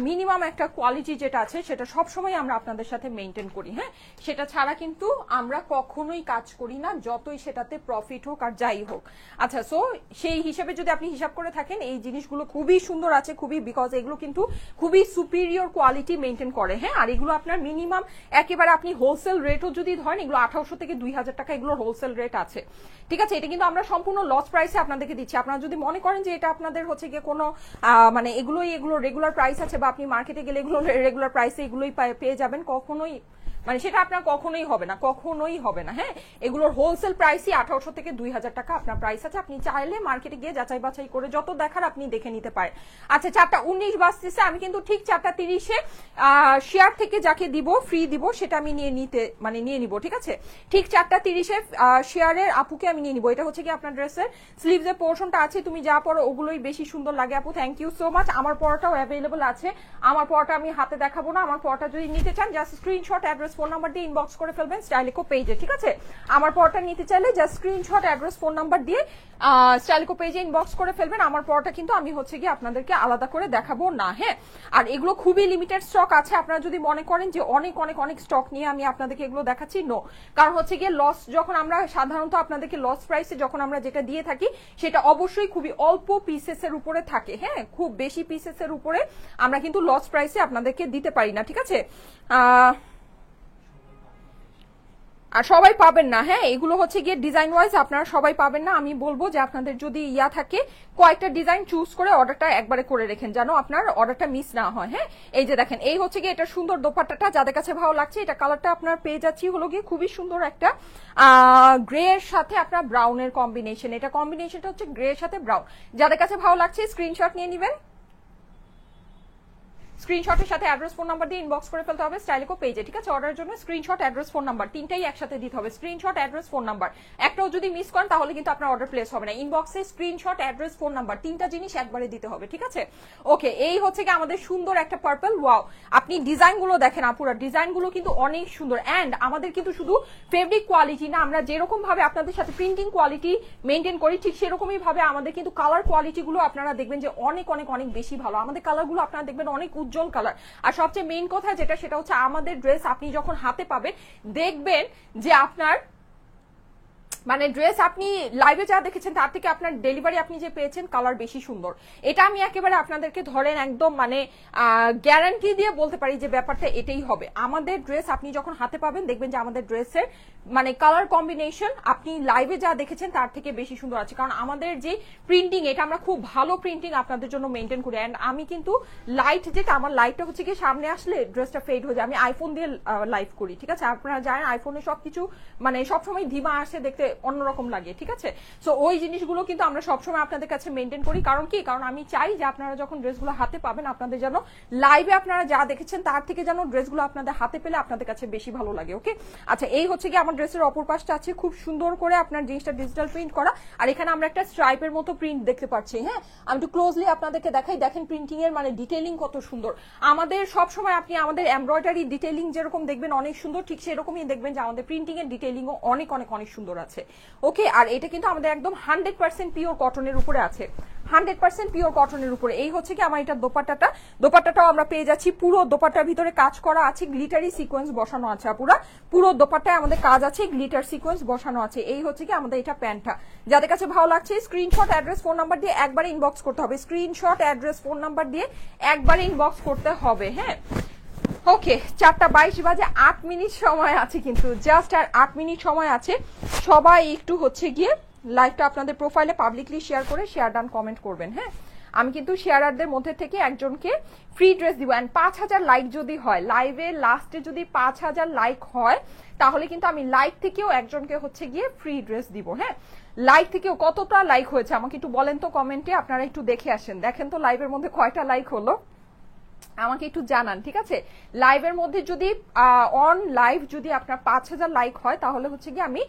মিনিমাম একটা কোয়ালিটি যেটা আছে সেটা সবসময় আমরা আপনাদের সাথে মেনটেন করি। হ্যাঁ, সেটা ছাড়া কিন্তু আমরা কখনোই কাজ করি না, যতই সেটাতে প্রফিট হোক আর যাই হোক। আচ্ছা, সো সেই হিসেবে যদি আপনি হিসাব করে থাকেন, এই জিনিসগুলো খুবই সুন্দর আছে, খুবই, বিকজ এগুলো কিন্তু খুবই সুপিরিয়র কোয়ালিটি মেনটেন করে। হ্যাঁ, আর এগুলো আপনার মিনিমাম একেবারে আপনি হোলসেল রেটও যদি ধরেন, এগুলো 1800 থেকে 2000 টাকা এগুলোর হোলসেল রেট আছে, ঠিক আছে? এটা কিন্তু আমরা সম্পূর্ণ লস প্রাইসে আপনাদেরকে দিচ্ছি। আপনারা যদি মনে করেন যে এটা আপনাদের হচ্ছে গিয়ে কোনো মানে এগুলো রেগুলার প্রাইস আছে, বা আপনি মার্কেটে গেলে এগুলো রেগুলার প্রাইসে এগুলোই পেয়ে যাবেন, কখনোই মানে সেটা আপনার কখনোই হবে না, কখনোই হবে না। হ্যাঁ, এগুলোর হোলসেল প্রাইসই 1800 থেকে 2000 টাকা আপনার প্রাইস আছে। আপনি চাইলে মার্কেটে গিয়ে যাচাই বাছাই করে যত দেখার আপনি দেখে নিতে পারেন। আচ্ছা, 4:19 বাজতেছে, আমি কিন্তু ঠিক 4:30-এ শেয়ার থেকে যাকে দিব ফ্রি দিব সেটা আমি নিয়ে নিব, ঠিক আছে? ঠিক 4:30-এ শেয়ারের আপুকে আমি নিয়ে নিব। এটা হচ্ছে কি আপনার ড্রেসের স্লিভসের পোর্শনটা আছে, তুমি যা পরো ওগুলোই বেশি সুন্দর লাগে আপু, থ্যাংক ইউ সো মাচ। আমার পরাটাও অ্যাভেলেবল আছে, আমার পরাটা আমি হাতে দেখাবো না। আমার পরাটা যদি নিতে চান just screenshot, address, address phone number দিয়ে ইনবক্স করে ফেলবেন স্টাইলিকো পেজে, ঠিক আছে? আমার পরটা নিতে চাইলে just screenshot address phone number দিয়ে স্টাইলিকো পেজে ইনবক্স করে ফেলবেন। আমার পরটা কিন্তু আমি হচ্ছে গিয়ে আপনাদেরকে আলাদা করে দেখাবো না, হ্যাঁ? আর এগুলো খুবই লিমিটেড স্টক আছে। আপনারা যদি মনে করেন যে অনেক অনেক অনেক স্টক নিয়ে আমি আপনাদেরকে এগুলো দেখাচ্ছি, নো। কারণ হচ্ছে গিয়ে লস, যখন আমরা সাধারণত আপনাদেরকে লস প্রাইসে যখন আমরা যেটা দিয়ে থাকি সেটা অবশ্যই খুবই অল্প পিসেসের উপরে থাকে, হ্যাঁ? খুব বেশি পিসেসের উপরে আমরা কিন্তু লস প্রাইসে আপনাদেরকে দিতে পারি না, ঠিক আছে? আর সবাই পাবেন না, হ্যাঁ? এগুলো হচ্ছে গিয়ে ডিজাইন ওয়াইজ আপনারা সবাই পাবেন না। আমি বলবো যে আপনাদের যদি ইয়া থাকে কয়েকটা ডিজাইন চুজ করে অর্ডারটা একবারে করে রেখেন, যেন আপনার অর্ডারটা মিস না হয়, হ্যাঁ? এই যে দেখেন, এই হচ্ছে গিয়ে এটা সুন্দর দোপাট্টাটা, যাদের কাছে ভালো লাগছে এটা কালারটা আপনার পেয়ে যাচ্ছি হলো গিয়ে খুবই সুন্দর একটা গ্রে এর সাথে আপনার ব্রাউনের কম্বিনেশন। এটা কম্বিনেশনটা হচ্ছে গ্রে এর সাথে ব্রাউন। যাদের কাছে ভালো লাগছে স্ক্রিনশট নিয়ে নেবেন। স্ক্রিনশটের সাথে অ্যাড্রেস ফোন নাম্বার দিয়ে ইনবক্স করে ফেলতে হবে স্টাইলিকো পেজে, ঠিক আছে? অর্ডারের জন্য স্ক্রিনশট অ্যাড্রেস ফোন নাম্বার তিনটাই একসাথে দিতে হবে। স্ক্রিনশট অ্যাড্রেস ফোন নাম্বার, একটাও যদি মিস করেন তাহলে কিন্তু আপনার অর্ডার প্লেস হবে না। ইনবক্সে স্ক্রিনশট অ্যাড্রেস ফোন নাম্বার তিনটা জিনিস একবারে দিতে হবে, ঠিক আছে? ওকে, এই হচ্ছে কি আমাদের সুন্দর একটা পার্পল। ওয়াও, আপনি ডিজাইনগুলো দেখেন আপুরা, ডিজাইনগুলো কিন্তু অনেক সুন্দর। অ্যান্ড আমাদের কিন্তু শুধু ফেব্রিক কোয়ালিটি না, আমরা যেরকম ভাবে আপনাদের সাথে প্রিন্টিং কোয়ালিটি মেনটেন করি ঠিক সেরকমই ভাবে আমাদের কিন্তু কালার কোয়ালিটি গুলো আপনারা দেখবেন যে অনেক অনেক অনেক বেশি ভালো। আমাদের কালারগুলো আপনারা দেখবেন অনেক উজ্জ্বল কালার। আর সবচেয়ে মেইন কথা যেটা, সেটা হচ্ছে আমাদের ড্রেস আপনি যখন হাতে পাবেন দেখবেন যে আপনার মানে ড্রেস আপনি লাইভে যা দেখেছেন তার থেকে আপনার ডেলিভারি আপনি যে পেয়েছেন কালার বেশি সুন্দর। এটা আমি একেবারে আপনাদেরকে ধরেন একদম মানে গ্যারান্টি দিয়ে বলতে পারি যে ব্যাপারটা এটাই হবে। আমাদের ড্রেস আপনি যখন হাতে পাবেন দেখবেন যে আমাদের ড্রেসের মানে কালার কম্বিনেশন আপনি লাইভে যা দেখেছেন তার থেকে বেশি সুন্দর আছে। কারণ আমাদের যে প্রিন্টিং, এটা আমরা খুব ভালো প্রিন্টিং আপনাদের জন্য মেনটেন করি। অ্যান্ড আমি কিন্তু লাইট যেটা, আমার লাইটটা হচ্ছে কি সামনে আসলে ড্রেসটা ফেড হয়ে যায়। আমি আইফোন দিয়ে লাইভ করি, ঠিক আছে? আপনারা জানেন আইফোনে সবকিছু মানে সবসময় ধীমা আসে, দেখতে অন্যরকম লাগে, ঠিক আছে? সো ওই জিনিসগুলো কিন্তু আমরা সবসময় আপনাদের কাছে মেনটেন করি। কারণ কি, কারণ আমি চাই যে আপনারা যখন ড্রেসগুলো হাতে পাবেন আপনাদের যেন লাইভে আপনারা যা দেখেছেন তার থেকে যেন ড্রেসগুলো আপনাদের হাতে পেলে আপনাদের কাছে বেশি ভালো লাগে। ওকে, আচ্ছা, এই হচ্ছে কি আমার ড্রেসের অপর পাশটা আছে খুব সুন্দর করে আপনার জিনিসটা ডিজিটাল প্রিন্ট করা। আর এখানে আমরা একটা স্ট্রাইপের মতো প্রিন্ট দেখতে পাচ্ছি, হ্যাঁ? আমি একটু ক্লোজলি আপনাদেরকে দেখাই, দেখেন প্রিন্টিং এর মানে ডিটেইলিং কত সুন্দর। আমাদের সবসময় আপনি আমাদের এমব্রয়ডারি ডিটেইলিং যেরকম দেখবেন অনেক সুন্দর, ঠিক সেরকমই দেখবেন যে আমাদের প্রিন্টিং এর ডিটেইলিংও অনেক অনেক অনেক সুন্দর আছে। ওকে, আর এটা কিন্তু আমাদের একদম 100% পিওর কটনের উপরে আছে, 100% পিওর কটনের উপরে। এই হচ্ছে কি আমার এটা দোপাট্টাটা, দোপাট্টাটাও আমরা পেয়ে যাচ্ছি পুরো দোপাট্টার ভিতরে কাজ করা আছে, গ্লিটারি সিকোয়েন্স বসানো আছে। পুরো দোপাট্টায় আমাদের কাজ আছে, গ্লিটার সিকোয়েন্স বসানো আছে। এই হচ্ছে কি আমাদের এটা প্যান্টটা। যাদের কাছে ভালো লাগছে স্ক্রিনশট অ্যাড্রেস ফোন নাম্বার দিয়ে একবারে ইনবক্স করতে হবে, স্ক্রিনশট অ্যাড্রেস ফোন নাম্বার দিয়ে একবারে ইনবক্স করতে হবে, হ্যাঁ? ওকে, 4:22 বাজে, 8 মিনিট সময় আছে, কিন্তু জাস্ট আর 8 মিনিট সময় আছে। সবাই একটু হচ্ছে গিয়ে লাইভটা আপনাদের প্রোফাইলে পাবলিকলি শেয়ার করে শেয়ার ডান কমেন্ট করবেন, হ্যাঁ? আমি কিন্তু শেয়ারারদের মধ্যে থেকে একজনকে ফ্রি ড্রেস দিব। অ্যান্ড 5000 লাইক যদি হয়, লাইভের লাস্টে যদি 5000 লাইক হয় তাহলে কিন্তু আমি লাইক থেকেও একজনকে হচ্ছে গিয়ে ফ্রি ড্রেস দিব, হ্যাঁ? লাইক থেকেও কতটা লাইক হয়েছে আমাকে একটু বলেন তো কমেন্টে। আপনারা একটু দেখে আসেন, দেখেন তো লাইভের মধ্যে কয়টা লাইক হলো আমাকে একটু জানান, ঠিক আছে? লাইভের মধ্যে যদি অন লাইভ যদি আপনার 5000 লাইক হয় তাহলে হচ্ছে কি আমি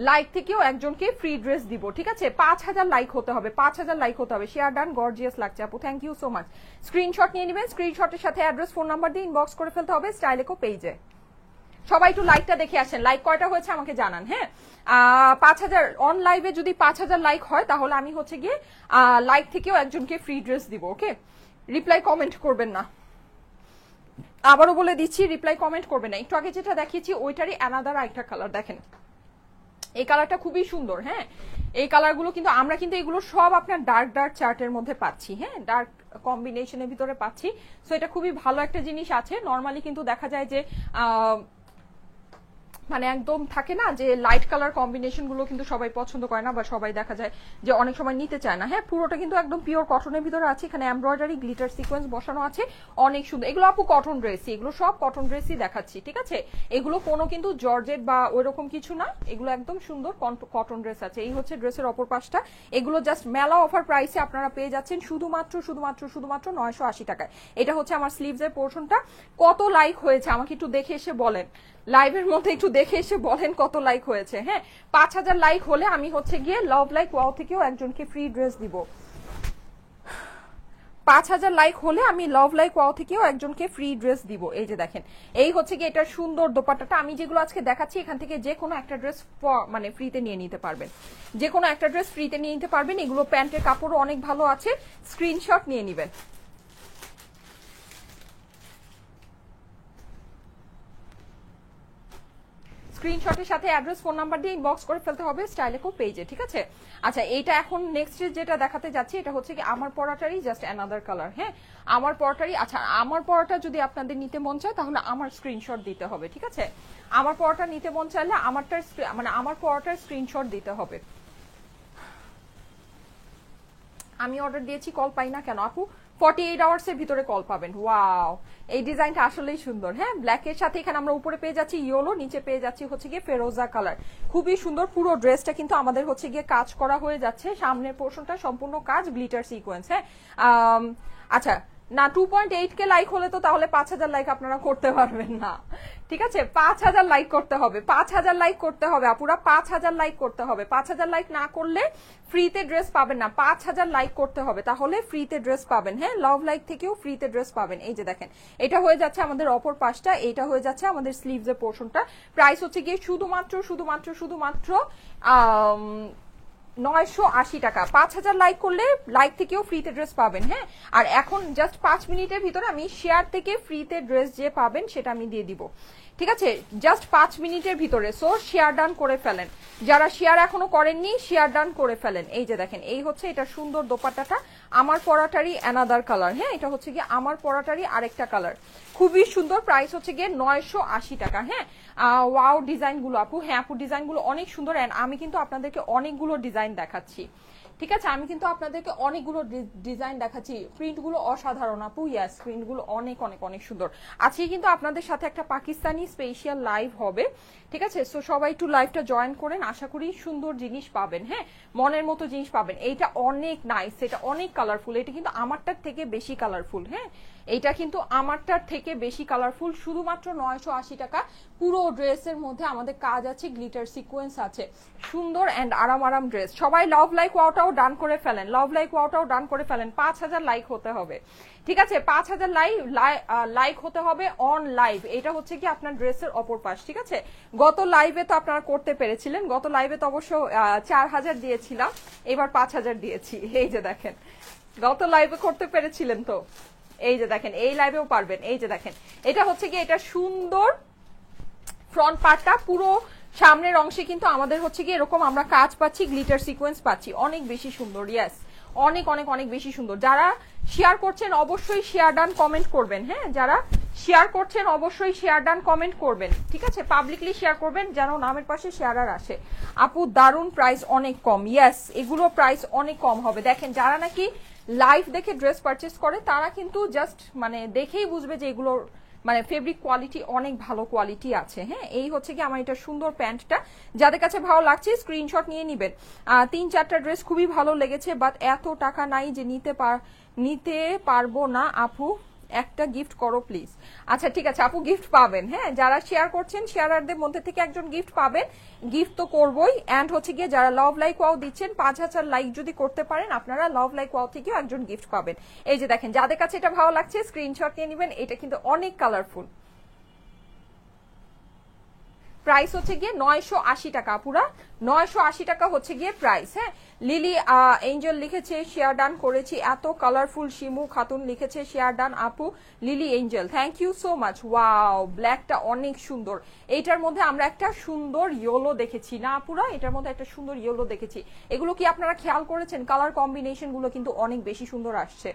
লাইক থেকেও একজনকে ফ্রি ড্রেস দিব, ঠিক আছে? 5000 লাইক হতে হবে, 5000 লাইক হতে হবে। শেয়ার ডান, গর্জিয়াস লাগছে আপু, thank you so much. Screenshot নিয়ে নেবেন, স্ক্রিনশটের সাথে অ্যাড্রেস ফোন নাম্বার দিয়ে ইনবক্স করে ফেলতে হবে স্টাইলিকো পেজে। সবাই একটু লাইকটা দেখে আসেন, লাইক কয়টা হয়েছে আমাকে জানান, হ্যাঁ? 5000 অন লাইভে যদি 5000 লাইক হয় তাহলে আমি হচ্ছে গিয়ে লাইক থেকেও একজনকে ফ্রি ড্রেস দিব। ওকে, রিপ্লাই কমেন্ট করবেন না, আবারও বলে দিচ্ছি, রিপ্লাই কমেন্ট করবে না। একটু আগে যেটা দেখিয়েছি ওইটারই অ্যানাদার আরেকটা কালার দেখেন, এই কালারটা খুবই সুন্দর, হ্যাঁ? এই কালারগুলো কিন্তু আমরা কিন্তু এগুলো সব আপনার ডার্ক ডার্ক চার্টের মধ্যে পাচ্ছি, হ্যাঁ? ডার্ক কম্বিনেশনের ভিতরে পাচ্ছি। সো এটা খুবই ভালো একটা জিনিস আছে। নর্মালি কিন্তু দেখা যায় যে মানে একদম থাকে না যে লাইট কালার কম্বিনেশন গুলো কিন্তু সবাই পছন্দ করে না, বা সবাই দেখা যায় যে অনেক সময় নিতে চায় না, হ্যাঁ? পুরোটা কিন্তু একদম পিওর কটনের ভিতরে আছে, এখানে এমব্রয়ডারি গ্লিটার সিকোয়েন্স বসানো আছে, অনেক সুন্দর। এগুলো আপু কটন ড্রেসই, এগুলো সব কটন ড্রেসই দেখাচ্ছি, ঠিক আছে? এগুলো কোনো কিন্তু জর্জেট বা ওইরকম কিছু না, এগুলো একদম সুন্দর কটন ড্রেস আছে। এই হচ্ছে ড্রেসের অপর পাশটা। এগুলো জাস্ট মেলা অফার প্রাইসে আপনারা পেয়ে যাচ্ছেন শুধুমাত্র 980 টাকায়। এটা হচ্ছে আমার স্লিভস এর পোর্শনটা। কত লাইক হয়েছে আমাকে একটু দেখে এসে বলেন, লাইভের মধ্যে একটু দেখে এসে বলেন কত লাইক হয়েছে, হ্যাঁ? 5000 লাইক হলে আমি হচ্ছে গিয়ে লাভ লাইক ওয়াও থেকেও একজনকে ফ্রি ড্রেস দিব। 5000 লাইক হলে আমি লাভ লাইক ওয়াও থেকেও একজনকে ফ্রি ড্রেস দিব। এই যে দেখেন, এই হচ্ছে কি এটা সুন্দর দোপাট্টাটা। আমি যেগুলো আজকে দেখাচ্ছি এখান থেকে যে কোনো একটা ড্রেস মানে ফ্রিতে নিয়ে নিতে পারবেন, যে কোনো একটা ড্রেস ফ্রিতে নিয়ে নিতে পারবেন। এগুলো প্যান্টের কাপড়ও অনেক ভালো আছে, স্ক্রিনশট নিয়ে নেবেন। স্ক্রিনশটের সাথে অ্যাড্রেস ফোন নাম্বার দিয়ে ইনবক্স করে ফেলতে হবে স্টাইলেকো পেজে, ঠিক আছে? আচ্ছা, এইটা এখন নেক্সট যেটা দেখাতে যাচ্ছি এটা হচ্ছে কি আমার পরাটারই জাস্ট অ্যানাদার কালার। হ্যাঁ, আমার পরাটারই। আচ্ছা, আমার পরাটা যদি আপনাদের নিতে মন চায় তাহলে আমার স্ক্রিনশট দিতে হবে, ঠিক আছে? আমার পরাটা নিতে মন চাইলে আমারটার মানে আমার পরাটার স্ক্রিনশট দিতে হবে। আমি অর্ডার দিয়েছি, কল পাই না কেন আপু? 48 আওয়ার্সের ভিতরে কল পাবেন। ওয়াও, এই ডিজাইনটা আসলেই সুন্দর। হ্যাঁ, ব্ল্যাকের সাথে এখানে আমরা উপরে পেয়ে যাচ্ছি ইয়েলো, নিচে পেয়ে যাচ্ছি হচ্ছে গিয়ে ফেরোজা কালার। খুবই সুন্দর। পুরো ড্রেসটা কিন্তু আমাদের হচ্ছে গিয়ে কাজ করা হয়ে যাচ্ছে, সামনের পোর্শনটা সম্পূর্ণ কাজ, গ্লিটার সিকোয়েন্স। হ্যাঁ, আচ্ছা না, 2.8K লাইক হলে তো তাহলে 5000 লাইক আপনারা করতে পারবেন না, ঠিক আছে? 5000 লাইক করতে হবে, 5000 লাইক করতে হবে আপুরা, 5000 লাইক করতে হবে। 5000 লাইক না করলে ফ্রিতে ড্রেস পাবেন না। 5000 লাইক করতে হবে, তাহলে ফ্রিতে ড্রেস পাবেন। হ্যাঁ, লাভ লাইক থেকেও ফ্রিতে ড্রেস পাবেন। এই যে দেখেন, এটা হয়ে যাচ্ছে আমাদের অপর পাশটা, এটা হয়ে যাচ্ছে আমাদের স্লিভস এর পোর্শনটা। প্রাইস হচ্ছে গিয়ে শুধুমাত্র 980 টাকা। 5000 লাইক করলে লাইক থেকেও ফ্রিতে ড্রেস পাবেন। হ্যাঁ, আর এখন জাস্ট 5 মিনিটের ভিতরে আমি শেয়ার থেকে ফ্রিতে ড্রেস যে পাবেন সেটা আমি দিয়ে দিব, ঠিক আছে? জাস্ট 5 মিনিটের ভিতরে। সো শেয়ার ডান করে ফেলেন, যারা শেয়ার এখনো করেননি শেয়ার ডান করে ফেলেন। এই যে দেখেন, এই হচ্ছে এটা সুন্দর দোপাট্টাটা, আমার পরাটারই অ্যানাদার কালার। হ্যাঁ, এটা হচ্ছে গিয়ে আমার পরাটারই আরেকটা কালার, খুবই সুন্দর। প্রাইস হচ্ছে গিয়ে 980 টাকা। হ্যাঁ, ওয়াও ডিজাইনগুলো আপু। হ্যাঁ আপু, ডিজাইনগুলো অনেক সুন্দর। এন্ড আমি কিন্তু আপনাদেরকে অনেকগুলো ডিজাইন দেখাচ্ছি, ঠিক আছে? আমি কিন্তু আপনাদেরকে অনেকগুলো ডিজাইন দেখাচ্ছি। প্রিন্টগুলো অসাধারণ আপু। ইয়াস, প্রিন্টগুলো অনেক অনেক অনেক সুন্দর। আজকে কিন্তু আপনাদের সাথে একটা পাকিস্তানি স্পেশাল লাইভ হবে, ঠিক আছে? সো সবাই একটু লাইভটা জয়েন করেন, আশা করি সুন্দর জিনিস পাবেন। হ্যাঁ, মনের মতো জিনিস পাবেন। এইটা অনেক নাইস, এটা অনেক কালারফুল, এটা কিন্তু আমারটার থেকে বেশি কালারফুল। হ্যাঁ, এইটা কিন্তু আমারটার থেকে বেশি কালারফুল। শুধুমাত্র 980 টাকা। পুরো ড্রেসের মধ্যে আমাদের কাজ আছে, গ্লিটার সিকোয়েন্স আছে, সুন্দর অ্যান্ড আরাম ড্রেস। সবাই লাভ লাইক ওয়াওটাও ডান করে ফেলেন, লাভ লাইক ওয়াওটাও ডান করে ফেলেন। 5000 লাইক হতে হবে, ঠিক আছে? 5000 লাইক হতে হবে অন লাইভ। এটা হচ্ছে কি আপনার ড্রেসের অপর পাশ, ঠিক আছে? গত লাইভে তো আপনারা করতে পেরেছিলেন, গত লাইভে তো অবশ্য 4000 দিয়েছিলাম, এবার 5000 দিয়েছি। এই যে দেখেন, গত লাইভে করতে পেরেছিলেন তো, এই যে দেখেন এই লাইভেও পারবেন। এই যে দেখেন, এটা হচ্ছে কি এটা সুন্দর ফ্রন্ট পার্টটা, পুরো সামনের অংশে কিন্তু আমাদের হচ্ছে কি এরকম আমরা কাজ পাচ্ছি, গ্লিটার সিকোয়েন্স পাচ্ছি, অনেক বেশি সুন্দর। ইয়েস, অনেক অনেক অনেক বেশি সুন্দর। যারা শেয়ার করছেন অবশ্যই শেয়ার ডান কমেন্ট করবেন। হ্যাঁ, যারা শেয়ার করছেন অবশ্যই শেয়ার ডান কমেন্ট করবেন, ঠিক আছে? পাবলিকলি শেয়ার করবেন যেন নামের পাশে শেয়ারার আসে। আপু দারুন, প্রাইস অনেক কম। ইয়েস, এগুলো প্রাইস অনেক কম হবে। দেখেন, যারা নাকি লাইভ দেখে ড্রেস পারচেস করে তারা কিন্তু জাস্ট মানে দেখেই বুঝবে যে এগুলোর মানে ফেব্রিক কোয়ালিটি অনেক ভালো কোয়ালিটি আছে। হ্যাঁ, এই হচ্ছে কি আমার এটা সুন্দর প্যান্টটা, যাদের কাছে ভালো লাগছে স্ক্রিনশট নিয়ে নিবেন। 3-4টা ড্রেস খুবই ভালো লেগেছে, বাট এত টাকা নাই যে নিতে পারবো না আপু, একটা গিফট করো প্লিজ। আচ্ছা ঠিক আছে আপু, গিফট পাবেন। হ্যাঁ, যারা শেয়ার করছেন শেয়ারারদের মধ্যে থেকে একজন গিফট পাবেন, গিফট তো করবোই। অ্যান্ড হচ্ছে গিয়ে যারা লাভ লাইক ওয়াও দিচ্ছেন 5000 লাইক যদি করতে পারেন আপনারা লাভ লাইক ওয়াও থেকেও একজন গিফট পাবেন। এই যে দেখেন, যাদের কাছে এটা ভালো লাগছে স্ক্রিনশট নিয়ে নেবেন। এটা কিন্তু অনেক কালারফুল। প্রাইস হচ্ছে গিয়ে 980 টাকা, পুরা 980 টাকা হচ্ছে গিয়ে প্রাইস। হ্যাঁ, লিলি এঞ্জেল লিখেছে শেয়ার ডান করেছি, এত কালারফুল। শিমু খাতুন লিখেছে শেয়ার ডান আপু, Lily Angel thank you so much. Wow, ব্ল্যাকটা অনেক সুন্দর। এইটার মধ্যে আমরা একটা সুন্দর ইয়েলো দেখেছি না পুরা, এটার মধ্যে একটা সুন্দর ইয়েলো দেখেছি। এগুলো কি আপনারা খেয়াল করেছেন? কালার কম্বিনেশন গুলো কিন্তু অনেক বেশি সুন্দর আসছে।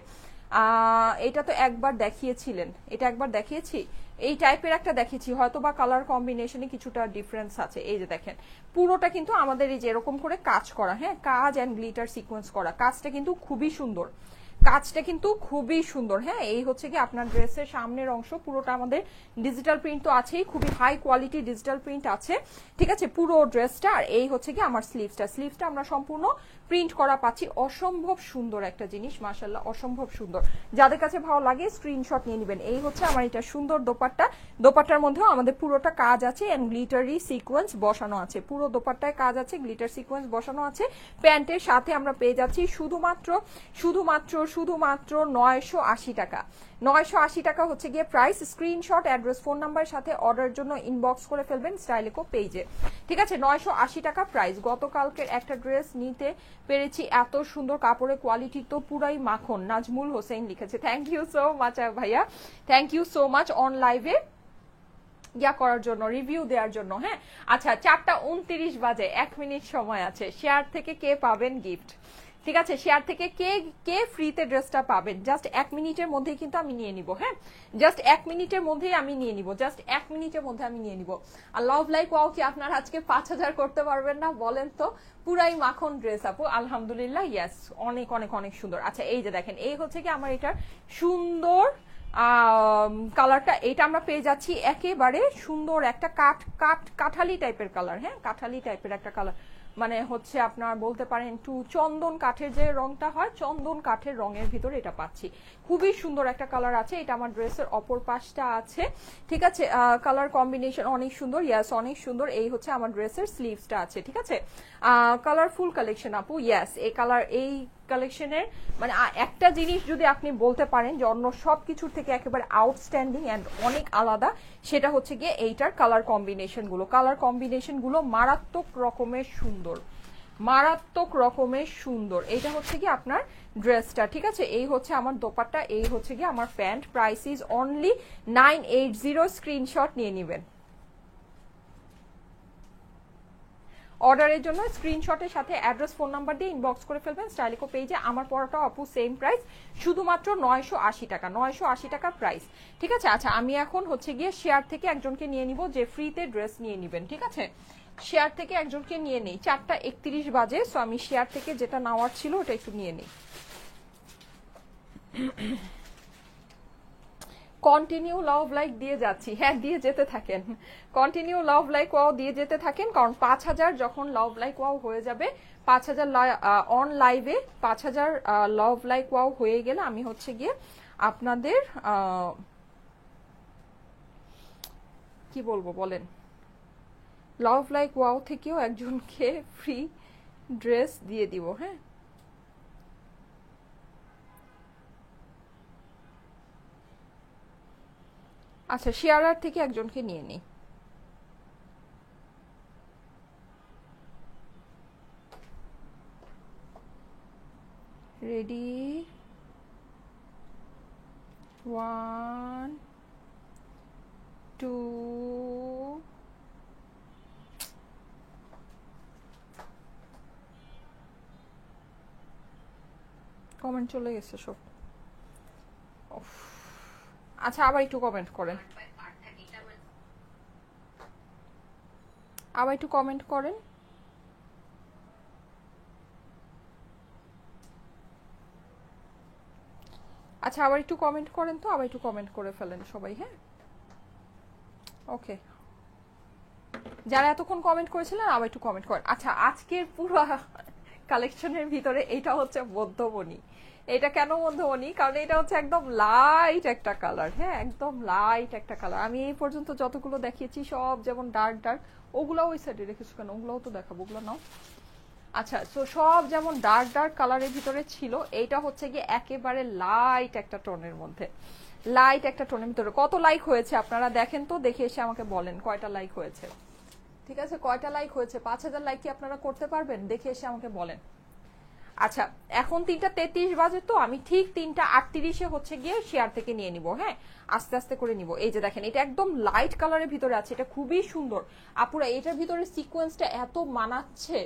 এটা তো একবার দেখিয়েছিলেন, এটা একবার দেখিয়েছি, এই টাইপের একটা দেখেছি, হয়তো বা কালার কম্বিনেশনে কিছুটা ডিফারেন্স আছে। এই যে দেখেন, পুরোটা কিন্তু আমাদের এই যে এরকম করে কাজ করা। হ্যাঁ, কাজ অ্যান্ড গ্লিটার সিকোয়েন্স করা, কাজটা কিন্তু খুবই সুন্দর, কাজটা কিন্তু খুবই সুন্দর। হ্যাঁ, এই হচ্ছে কি আপনার ড্রেসের সামনের অংশ, পুরোটা আমাদের ডিজিটাল প্রিন্ট তো আছেই, খুবই হাই কোয়ালিটি ডিজিটাল প্রিন্ট আছে, ঠিক আছে পুরো ড্রেসটা। আর এই হচ্ছে কি আমার স্লিভসটা, স্লিভসটা আমরা সম্পূর্ণ প্রিন্ট করা পাচ্ছি। অসম্ভব সুন্দর একটা জিনিস, মাশাআল্লাহ অসম্ভব সুন্দর। যাদের কাছে ভালো লাগে স্ক্রিনশট নিয়ে নেবেন। এই হচ্ছে আমার এটা সুন্দর দোপাট্টা। দোপাট্টার মধ্যেও আমাদের পুরোটা কাজ আছে এন্ড গ্লিটারি সিকোয়েন্স বসানো আছে। পুরো দোপাট্টায় কাজ আছে, গ্লিটার সিকোয়েন্স বসানো আছে। প্যান্টের সাথে আমরা পেয়ে যাচ্ছি শুধুমাত্র 980 টাকা। 980 টাকা হচ্ছে গিয়ে প্রাইস। স্ক্রিনশট, অ্যাড্রেস, ফোন নাম্বারের সাথে অর্ডারের জন্য ইনবক্স করে ফেলবেন স্টাইলিকো পেজে। ঠিক আছে, 980 টাকা প্রাইস। গতকালকের একটা ড্রেস নিতে পেরেছি, এত সুন্দর কাপড়ের কোয়ালিটি তো পুরাই মাখন। নাজমুল হোসেন লিখেছে, থ্যাংক ইউ সো মাচ ভাইয়া, thank you so much on লাইভে ইয়া করার জন্য, রিভিউ দেওয়ার জন্য। হ্যাঁ আচ্ছা, 4:29 বাজে, 1 মিনিট সময় আছে। শেয়ার থেকে কে পাবেন গিফট? ঠিক আছে, শেয়ার থেকে কে কে ফ্রিতে ড্রেসটা পাবেন জাস্ট 1 মিনিটের মধ্যেই কিন্তু আমি নিয়ে নিব। হ্যাঁ জাস্ট 1 মিনিটের মধ্যেই আমি নিয়ে নিব, জাস্ট 1 মিনিটের মধ্যে আমি নিয়ে নিব। আর লাভ লাইক ওয়াও কি আপনারা আজকে 5000 করতে পারবেন না বলেন তো? পুরাই মাখন ড্রেস আপু, আলহামদুলিল্লাহ। ইয়েস, অনেক অনেক অনেক সুন্দর। আচ্ছা এই যে দেখেন, এই হচ্ছে কি আমার এটার সুন্দর কালারটা। এটা আমরা পেয়ে যাচ্ছি একেবারে সুন্দর একটা কাঠালি টাইপের কালার। হ্যাঁ কাঠালি টাইপের একটা কালার, মানে হচ্ছে আপনার বলতে পারেন একটু চন্দন কাঠের যে রংটা হয়, চন্দন কাঠের রঙের ভিতরে এটা পাচ্ছি। খুবই সুন্দর একটা কালার আছে। এটা আমার ড্রেসের অপর পাশটা আছে। ঠিক আছে, কালার কম্বিনেশন অনেক সুন্দর। ইয়াস অনেক সুন্দর। এই হচ্ছে আমার ড্রেসের স্লিভসটা আছে। ঠিক আছে, কালারফুল কালেকশন আপু। ইয়াস, এই কালার, এই কালেকশনের মানে একটা জিনিস যদি আপনি বলতে পারেন যে অন্য সব কিছুর থেকে একেবারে আউটস্ট্যান্ডিং অ্যান্ড অনেক আলাদা, সেটা হচ্ছে গিয়ে এইটার কালার কম্বিনেশনগুলো। কালার কম্বিনেশনগুলো মারাত্মক রকমের সুন্দর, মারাত্মক রকমের সুন্দর। এইটা হচ্ছে কি আপনার ড্রেসটা। ঠিক আছে, এই হচ্ছে আমার দোপাট্টা, এই হচ্ছে কি আমার pant. Price is only 980। Screenshot নিয়ে নেবেন। অর্ডারের জন্য স্ক্রিনশটের সাথে অ্যাড্রেস, ফোন নাম্বার দিয়ে ইনবক্স করে ফেলবেন স্টাইলিকো পেজে। আমার পড়াটা আপু সেম প্রাইস, শুধুমাত্র 980 টাকা। 980 টাকা প্রাইস। ঠিক আছে, আচ্ছা আমি এখন হচ্ছে গিয়ে শেয়ার থেকে একজনকে নিয়ে নিব যে ফ্রিতে ড্রেস নিয়ে নেবেন। ঠিক আছে, শেয়ার থেকে একজনকে নিয়ে নেই। 4:31 বাজে, সো আমি শেয়ার থেকে যেটা নেওয়ার ছিল ওটা একটু নিয়ে নিই। কন্টিনিউ লাভ লাইক দিয়ে যাচ্ছি। হ্যাঁ দিয়ে যেতে থাকেন, কন্টিনিউ লাভ লাইক ওয়াও দিয়ে যেতে থাকেন, কারণ 5000 যখন লাভ লাইক ওয়াও হয়ে যাবে, 5000 অন লাইভে 5000 লাভ লাইক ওয়াও হয়ে গেলে আমি হচ্ছে গিয়ে আপনাদের কি বলবো বলেন, লাভ লাইক ওয়াও থেকেও একজনকে ফ্রি ড্রেস দিয়ে দিব। হ্যাঁ আচ্ছা, শেয়ারার থেকে একজনকে নিয়ে নিই। রেডি, 1 2 কমেন্ট চলে গেছে সব। আচ্ছা আবার একটু কমেন্ট করেন, আবার একটু কমেন্ট করেন। আচ্ছা আবার একটু কমেন্ট করেন তো, আবার একটু কমেন্ট করে ফেলেন সবাই। হ্যাঁ ওকে, যারা এতক্ষণ কমেন্ট করেছিলেন আবার একটু কমেন্ট করেন। আচ্ছা আজকের পুরো কালেকশনের ভিতরে এটা হচ্ছে মধ্যমণি। এটা কেন মধ্যমণি? কারণ এটা হচ্ছে একদম লাইট একটা কালার। হ্যাঁ একদম লাইট একটা কালার। আমি এই পর্যন্ত যতগুলো দেখিয়েছি সব যেমন ডার্ক ডার্ক, ওগুলো ওই সাইডে রেখেছো কেন? ওগুলোও তো দেখাবো, ওগুলো নাও। আচ্ছা, সো সব যেমন ডার্ক ডার্ক কালারের ভিতরে ছিল, এইটা হচ্ছে গিয়ে একেবারে লাইট একটা টোনের মধ্যে, লাইট একটা টোনের ভিতরে। কত লাইক হয়েছে আপনারা দেখেন তো, দেখে এসে আমাকে বলেন কয়টা লাইক হয়েছে। ঠিক আছে, কয়টা লাইক হয়েছে? 5000 লাইক কি আপনারা করতে পারবেন? দেখে এসে আমাকে বলেন। আচ্ছা এখন 3:33 বাজে, তো আমি ঠিক 3:38 হচ্ছে গিয়ে শেয়ার থেকে নিয়ে নিব। হ্যাঁ আস্তে আস্তে করে নিব। এই যে দেখেন, এটা একদম লাইট কালারের ভিতরে আছে, এটা খুবই সুন্দর আপুরা। এটার ভিতরে সিকোয়েন্সটা এত মানাচ্ছে,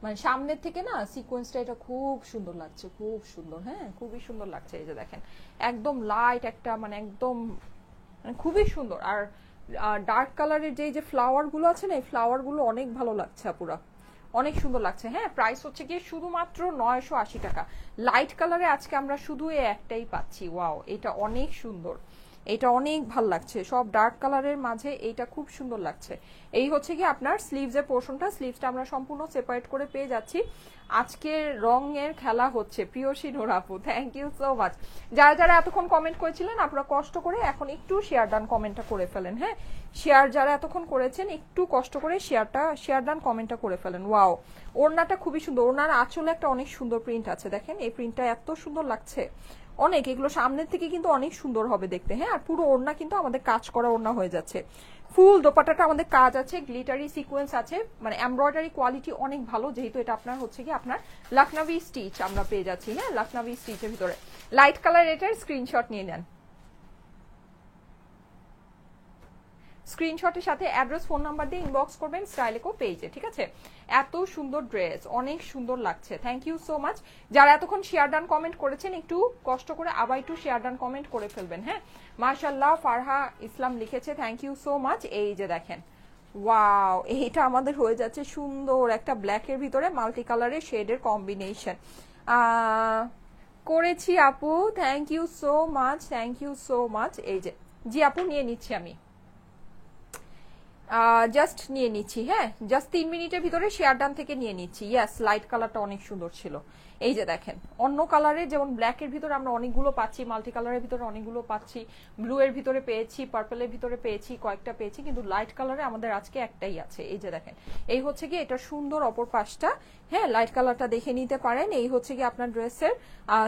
মানে সামনের থেকে না সিকোয়েন্সটা এটা খুব সুন্দর লাগছে, খুব সুন্দর। হ্যাঁ খুবই সুন্দর লাগছে। এই যে দেখেন একদম লাইট একটা, মানে একদম মানে খুবই সুন্দর। আর ডার্ক কালারের যে ফ্লাওয়ার গুলো আছে না, এই ফ্লাওয়ার গুলো অনেক ভালো লাগছে আপুরা, অনেক সুন্দর লাগছে। হ্যাঁ প্রাইস হচ্ছে গিয়ে শুধুমাত্র 980 টাকা। লাইট কালারে আজকে আমরা শুধু একটাই পাচ্ছি। ওয়াও, এটা অনেক সুন্দর, এটা অনেক ভাল লাগছে। সব ডার্ক কালারের মাঝে এইটা খুব সুন্দর লাগছে। এই হচ্ছে কি আপনার স্লিভসের পোর্শনটা, স্লিভসটা আমরা সম্পূর্ণ সেপারেট করে পেয়ে যাচ্ছি। আজকের রঙের খেলা হচ্ছে প্রিয়সী নোর আপু, থ্যাংক ইউ সো মাচ। যারা যারা এতক্ষণ কমেন্ট করেছিলেন আপনারা কষ্ট করে এখন একটু শেয়ার ডান কমেন্টটা করে ফেলেন। হ্যাঁ, শেয়ার যারা এতক্ষণ করেছেন একটু কষ্ট করে শেয়ার ডান কমেন্টটা করে ফেলেন। ওয়াও, ওড়নাটা খুবই সুন্দর, ওড়নার আঁচলে একটা অনেক সুন্দর প্রিন্ট আছে, দেখেন এই প্রিন্টটা এত সুন্দর লাগছে অনেক, এগুলো সামনের থেকে কিন্তু অনেক সুন্দর হবে দেখতে। হ্যাঁ, আর পুরো ওড়না কিন্তু আমাদের কাজ করা ওড়না হয়ে যাচ্ছে, ফুল দোপাট্টাটা আমাদের কাজ আছে, গ্লিটারি সিকোয়েন্স আছে, মানে এমব্রয়ডারি কোয়ালিটি অনেক ভালো, যেহেতু এটা আপনার হচ্ছে কি আপনার লখনভি স্টিচ আমরা পেয়ে যাচ্ছি। হ্যাঁ, লখনভি স্টিচের ভিতরে লাইট কালার, এটার স্ক্রিনশট নিয়ে নেন। স্ক্রিনশটের সাথে অ্যাড্রেস ফোন নাম্বার দিয়ে ইনবক্স করবেন স্টাইলেকো পেজে, ঠিক আছে? এত সুন্দর ড্রেস, অনেক সুন্দর লাগছে, থ্যাংক ইউ সো মাচ। যারা এতক্ষণ শেয়ার ডান কমেন্ট করেছেন একটু কষ্ট করে আবার একটু শেয়ার ডান কমেন্ট করে ফেলবেন। হ্যাঁ, মাশাআল্লাহ ফারহা ইসলাম লিখেছে, থ্যাংক ইউ সো মাচ। এই যে দেখেন, ওয়াও, এইটা আমাদের হয়ে যাচ্ছে সুন্দর একটা ব্ল্যাকের ভিতরে মাল্টি কালারের শেডের কম্বিনেশন করেছি আপু, thank you so much, thank you so much. এই যে জি আপু নিয়ে নিচ্ছি আমি, জাস্ট নিয়ে নিচ্ছি। হ্যাঁ, জাস্ট 3 মিনিটের ভিতরে শেয়ার ডান থেকে নিয়ে নিচ্ছি। ইয়েস, লাইট কালারটা অনেক সুন্দর ছিল। এই যে দেখেন, অন্য কালারে যেমন ব্ল্যাকের ভিতরে আমরা অনেকগুলো পাচ্ছি, মাল্টি কালারের ভিতরে অনেকগুলো পাচ্ছি, ব্লু এর ভিতরে পেয়েছি, পার্পলের ভিতরে পেয়েছি, কয়েকটা পেয়েছি, কিন্তু লাইট কালারে আমাদের আজকে একটাই আছে। এই যে দেখেন, এই হচ্ছে কি এটা সুন্দর অপর পাশটা। হ্যাঁ, লাইট কালারটা দেখে নিতে পারেন। এই হচ্ছে কি আপনার ড্রেসের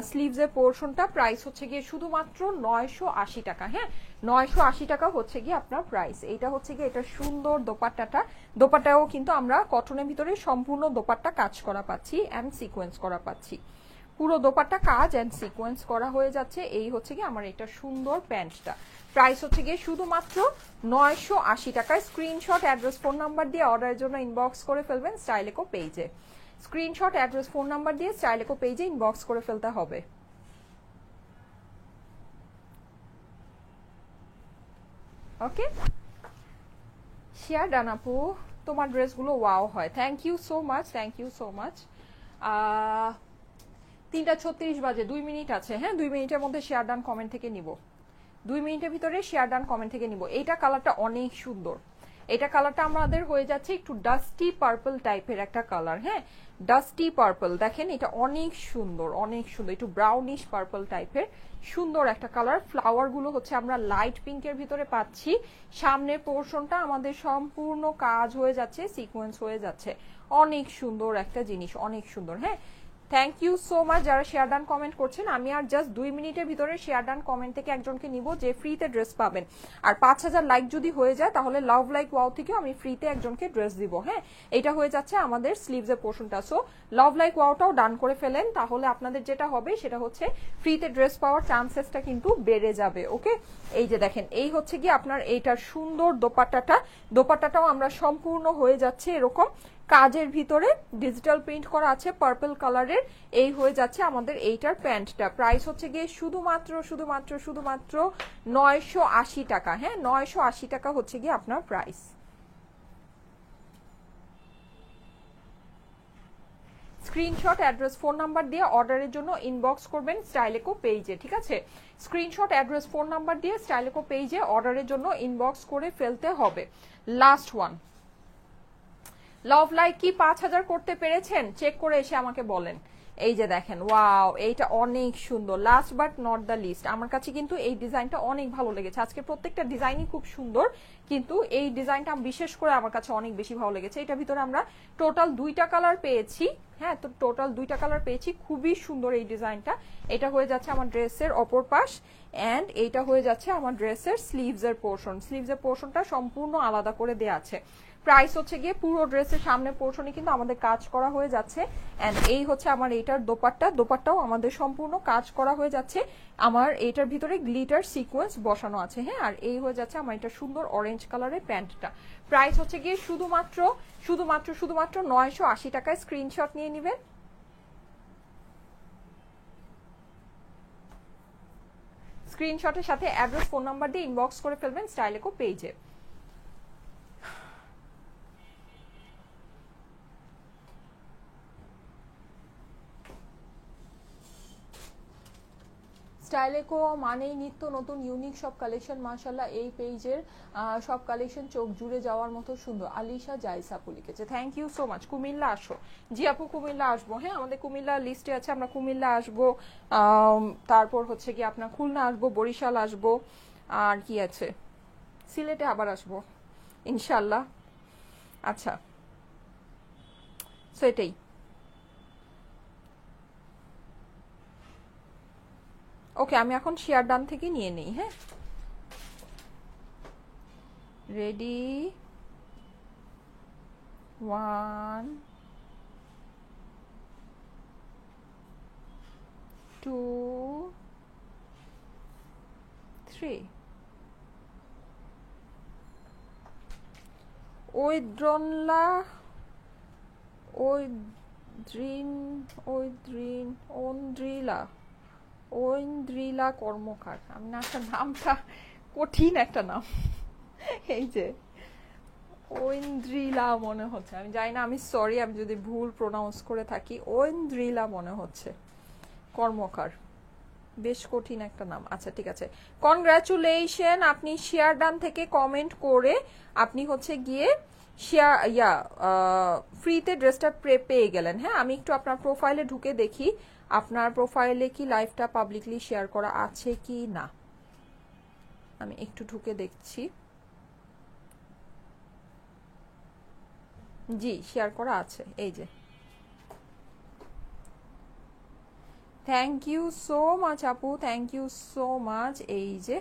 স্লিভসের পোর্শনটা, প্রাইস হচ্ছে গিয়ে শুধুমাত্র 980 টাকা। হ্যাঁ, 980 টাকা হচ্ছে গিয়ে আপনার প্রাইস। এইটা হচ্ছে গিয়ে এটা সুন্দর দোপাট্টাটা, দোপাট্টাও কিন্তু আমরা কটনের ভিতরে সম্পূর্ণ দোপাট্টা কাজ করা পাচ্ছি এন্ড সিকোয়েন্স করা পাচ্ছি, পুরো দোপাট্টা কাজ এন্ড সিকোয়েন্স করা হয়ে যাচ্ছে। এই হচ্ছে গিয়ে আমার এটা সুন্দর প্যান্টটা, প্রাইস হচ্ছে গিয়ে শুধুমাত্র 980 টাকায়। স্ক্রিনশট অ্যাড্রেস ফোন নাম্বার দিয়ে অর্ডারের জন্য ইনবক্স করে ফেলবেন স্টাইলেকো পেজে। স্ক্রিনশট অ্যাড্রেস ফোন নাম্বার দিয়ে স্টাইলেকো পেজে ইনবক্স করে ফেলতে হবে। ওকে, শেয়ার ডান আপু, তোমার ড্রেসগুলো ওয়াও হয়, thank you so much, thank you so much. 3:36 বাজে, 2 মিনিট আছে। হ্যাঁ, 2 মিনিটের মধ্যে শেয়ার ডান কমেন্ট থেকে নিব, 2 মিনিটের ভিতরে শেয়ার ডান কমেন্ট থেকে নিব। এইটা কালারটা অনেক সুন্দর, এটা কালারটা আমাদের হয়ে যাচ্ছে একটু ডাস্টি পার্পল টাইপের একটা কালার। হ্যাঁ, ডাস্টি পার্পল, দেখেন এটা অনেক সুন্দর, অনেক সুন্দর, একটু ব্রাউনিশ পার্পল টাইপের সুন্দর একটা কালার। ফ্লাওয়ার গুলো হচ্ছে আমরা লাইট পিঙ্কের ভিতরে পাচ্ছি, সামনের পোর্শনটা আমাদের সম্পূর্ণ কাজ হয়ে যাচ্ছে, সিকোয়েন্স হয়ে যাচ্ছে, অনেক সুন্দর একটা জিনিস, অনেক সুন্দর। হ্যাঁ, থ্যাংক ইউ সো মাচ যারা শেয়ার ডান কমেন্ট করছেন। আমি আর জাস্ট 2 মিনিটের ভিতরে শেয়ার ডান কমেন্ট থেকে একজনকে নিব যে ফ্রিতে ড্রেস পাবেন, আর 5000 লাইক যদি হয়ে যায় তাহলে লাভ লাইক ওয়াও থেকেও আমি ফ্রিতে একজনকে ড্রেস দিব। হ্যাঁ, এটা হয়ে যাচ্ছে আমাদের স্লিভসের পোর্শনটা। সো লাভ লাইক ওয়াওটাও ডান করে ফেলেন, তাহলে আপনাদের যেটা হবে সেটা হচ্ছে ফ্রিতে ড্রেস পাওয়ার চান্সেসটা কিন্তু বেড়ে যাবে। ওকে, এই যে দেখেন, এই হচ্ছে কি আপনার এইটার সুন্দর দোপাট্টাটা, দোপাট্টাটাও আমরা সম্পূর্ণ হয়ে যাচ্ছে এরকম কাজের ভিতরে ডিজিটাল প্রিন্ট করা আছে পার্পল কালারের। এই হয়ে যাচ্ছে আমাদের এইটার প্যান্টটা, প্রাইস হচ্ছে গিয়ে শুধুমাত্র শুধুমাত্র শুধুমাত্র 980 টাকা। হ্যাঁ, 980 টাকা হচ্ছে গিয়ে আপনার price. Screenshot address phone number দিয়ে অর্ডারের জন্য ইনবক্স করবেন স্টাইলেকো পেজে, ঠিক আছে? স্ক্রিনশট অ্যাড্রেস ফোন নাম্বার দিয়ে স্টাইলেকো পেজে অর্ডারের জন্য ইনবক্স করে ফেলতে হবে। লাস্ট ওয়ান, লাভ লাইক কি 5000 করতে পেরেছেন? চেক করে এসে আমাকে বলেন। এই যে দেখেন, ওয়াও, এইটা অনেক সুন্দর। Last but not the least, আমার কাছে কিন্তু এই ডিজাইনটা অনেক ভালো লেগেছে। আজকে প্রত্যেকটা ডিজাইনই খুব সুন্দর, কিন্তু এই ডিজাইনটা বিশেষ করে আমার কাছে অনেক বেশি ভালো লেগেছে। এটার ভিতরে আমরা টোটাল 2টা কালার পেয়েছি। হ্যাঁ, তো টোটাল 2টা কালার পেয়েছি, খুবই সুন্দর এই ডিজাইনটা। এটা হয়ে যাচ্ছে আমার ড্রেসের অপর পাশ এন্ড এইটা হয়ে যাচ্ছে আমার ড্রেসের স্লিভসের পোর্শন। স্লিভসের পোর্শনটা সম্পূর্ণ আলাদা করে দেওয়া আছে। প্রাইস হচ্ছে গিয়ে পুরো ড্রেসের সামনে পোর্শনে কিন্তু আমাদের কাজ করা হয়ে যাচ্ছে এন্ড এই হচ্ছে আমার এইটার দোপাট্টা, দোপাট্টাও আমাদের সম্পূর্ণ কাজ করা হয়ে যাচ্ছে। আমার এইটার ভিতরে গ্লিটার সিকোয়েন্স বসানো আছে। হ্যাঁ, আর এই হয়ে যাচ্ছে আমার এটা সুন্দর অরেঞ্জ কালারের প্যান্টটা। প্রাইস হচ্ছে গিয়ে শুধুমাত্র শুধুমাত্র শুধুমাত্র 980 টাকায়। স্ক্রিনশট নিয়ে নেবেন। স্ক্রিনশটের সাথে অ্যাড্রেস ফোন নাম্বার দিয়ে ইনবক্স করে ফেলবেন স্টাইলেকো পেজে। স্টাইলেকো মানেই নিত্য নতুন ইউনিক সব কালেকশন, মাশাআল্লাহ এই পেজের সব কালেকশন চোখ জুড়ে যাওয়ার মতো সুন্দর। আলিশা জাইস আপু লিখেছে, thank you so much. Comilla আসো। জি আপু কুমিল্লা আসবো, হ্যাঁ আমাদের কুমিল্লা লিস্টে আছে, আমরা কুমিল্লা আসবো, তারপর হচ্ছে কি আপনার খুলনা আসবো, বরিশাল আসবো, আর কি আছে সিলেটে আবার আসবো ইনশাল্লাহ। আচ্ছা সো এটাই। ওকে আমি এখন শেয়ার ডান থেকে নিয়ে নেই, হ্যাঁ রেডি 1 2 3। ওইদ্রনলা ওইদ্রিন ওইদ্রিন ওন্দ্রিলা ঐন্দ্রিলা কর্মকার, আমি না একটা নামটা কঠিন একটা নাম এই যে ঐন্দ্রিলা মনে হচ্ছে, আমি জানি না, আমি সরি আমি যদি ভুল প্রোনাউন্স করে থাকি। ঐন্দ্রিলা মনে হচ্ছে কর্মকার, বেশ কঠিন একটা নাম। আচ্ছা ঠিক আছে, কনগ্রাচুলেশন, আপনি শেয়ার ডান থেকে কমেন্ট করে আপনি হচ্ছে গিয়ে শেয়ার ফ্রিতে ড্রেসটা পেয়ে গেলেন। হ্যাঁ আমি একটু আপনার প্রোফাইলে ঢুকে দেখি আপনার প্রোফাইলে কি লাইভটা পাবলিকলি শেয়ার করা আছে কি না, আমি একটু ঢুকে দেখছি। জি শেয়ার করা আছে, এই যে থ্যাংক ইউ সো মাচ আপু, থ্যাংক ইউ সো মাচ। এই যে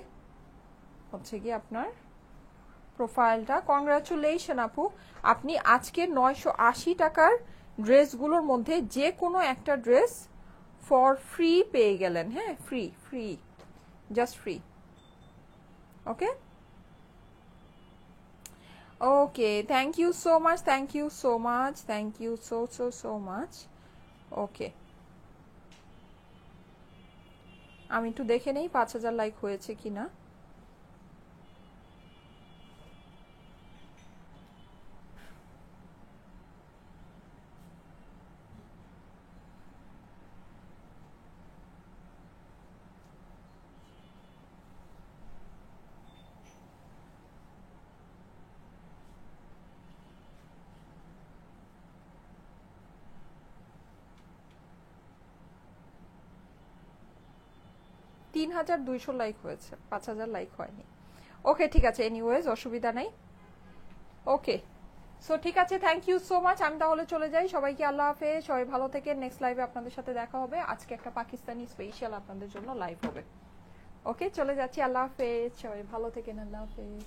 হচ্ছে কি আপনার প্রোফাইলটা, কংগ্রাচুলেশন আপু, আপনি আজকে 980 টাকার ড্রেসগুলোর মধ্যে যে কোনো একটা ড্রেস ফর ফ্রি পেয়ে গেলেন। হ্যাঁ free free, just free. Okay okay thank you so much, thank you so much, thank you so so so much. Okay আমি একটু দেখে নেই 5000 লাইক হয়েছে কিনা। তিন 3200 লাইক হয়েছে, 5000 লাইক হয়নি। ওকে ঠিক আছে, এনিওয়েজ অসুবিধা নাই। ওকে সো ঠিক আছে, থ্যাংক ইউ সো মাচ। আমি তাহলে চলে যাই, সবাইকে আল্লাহ হাফেজ, সবাই ভালো থেকে। নেক্সট লাইভে আপনাদের সাথে দেখা হবে, আজকে একটা পাকিস্তানি স্পেশাল আপনাদের জন্য লাইভ হবে। ওকে চলে যাচ্ছি, আল্লাহ হাফেজ, সবাই ভালো থেকেন, আল্লাহ হাফেজ।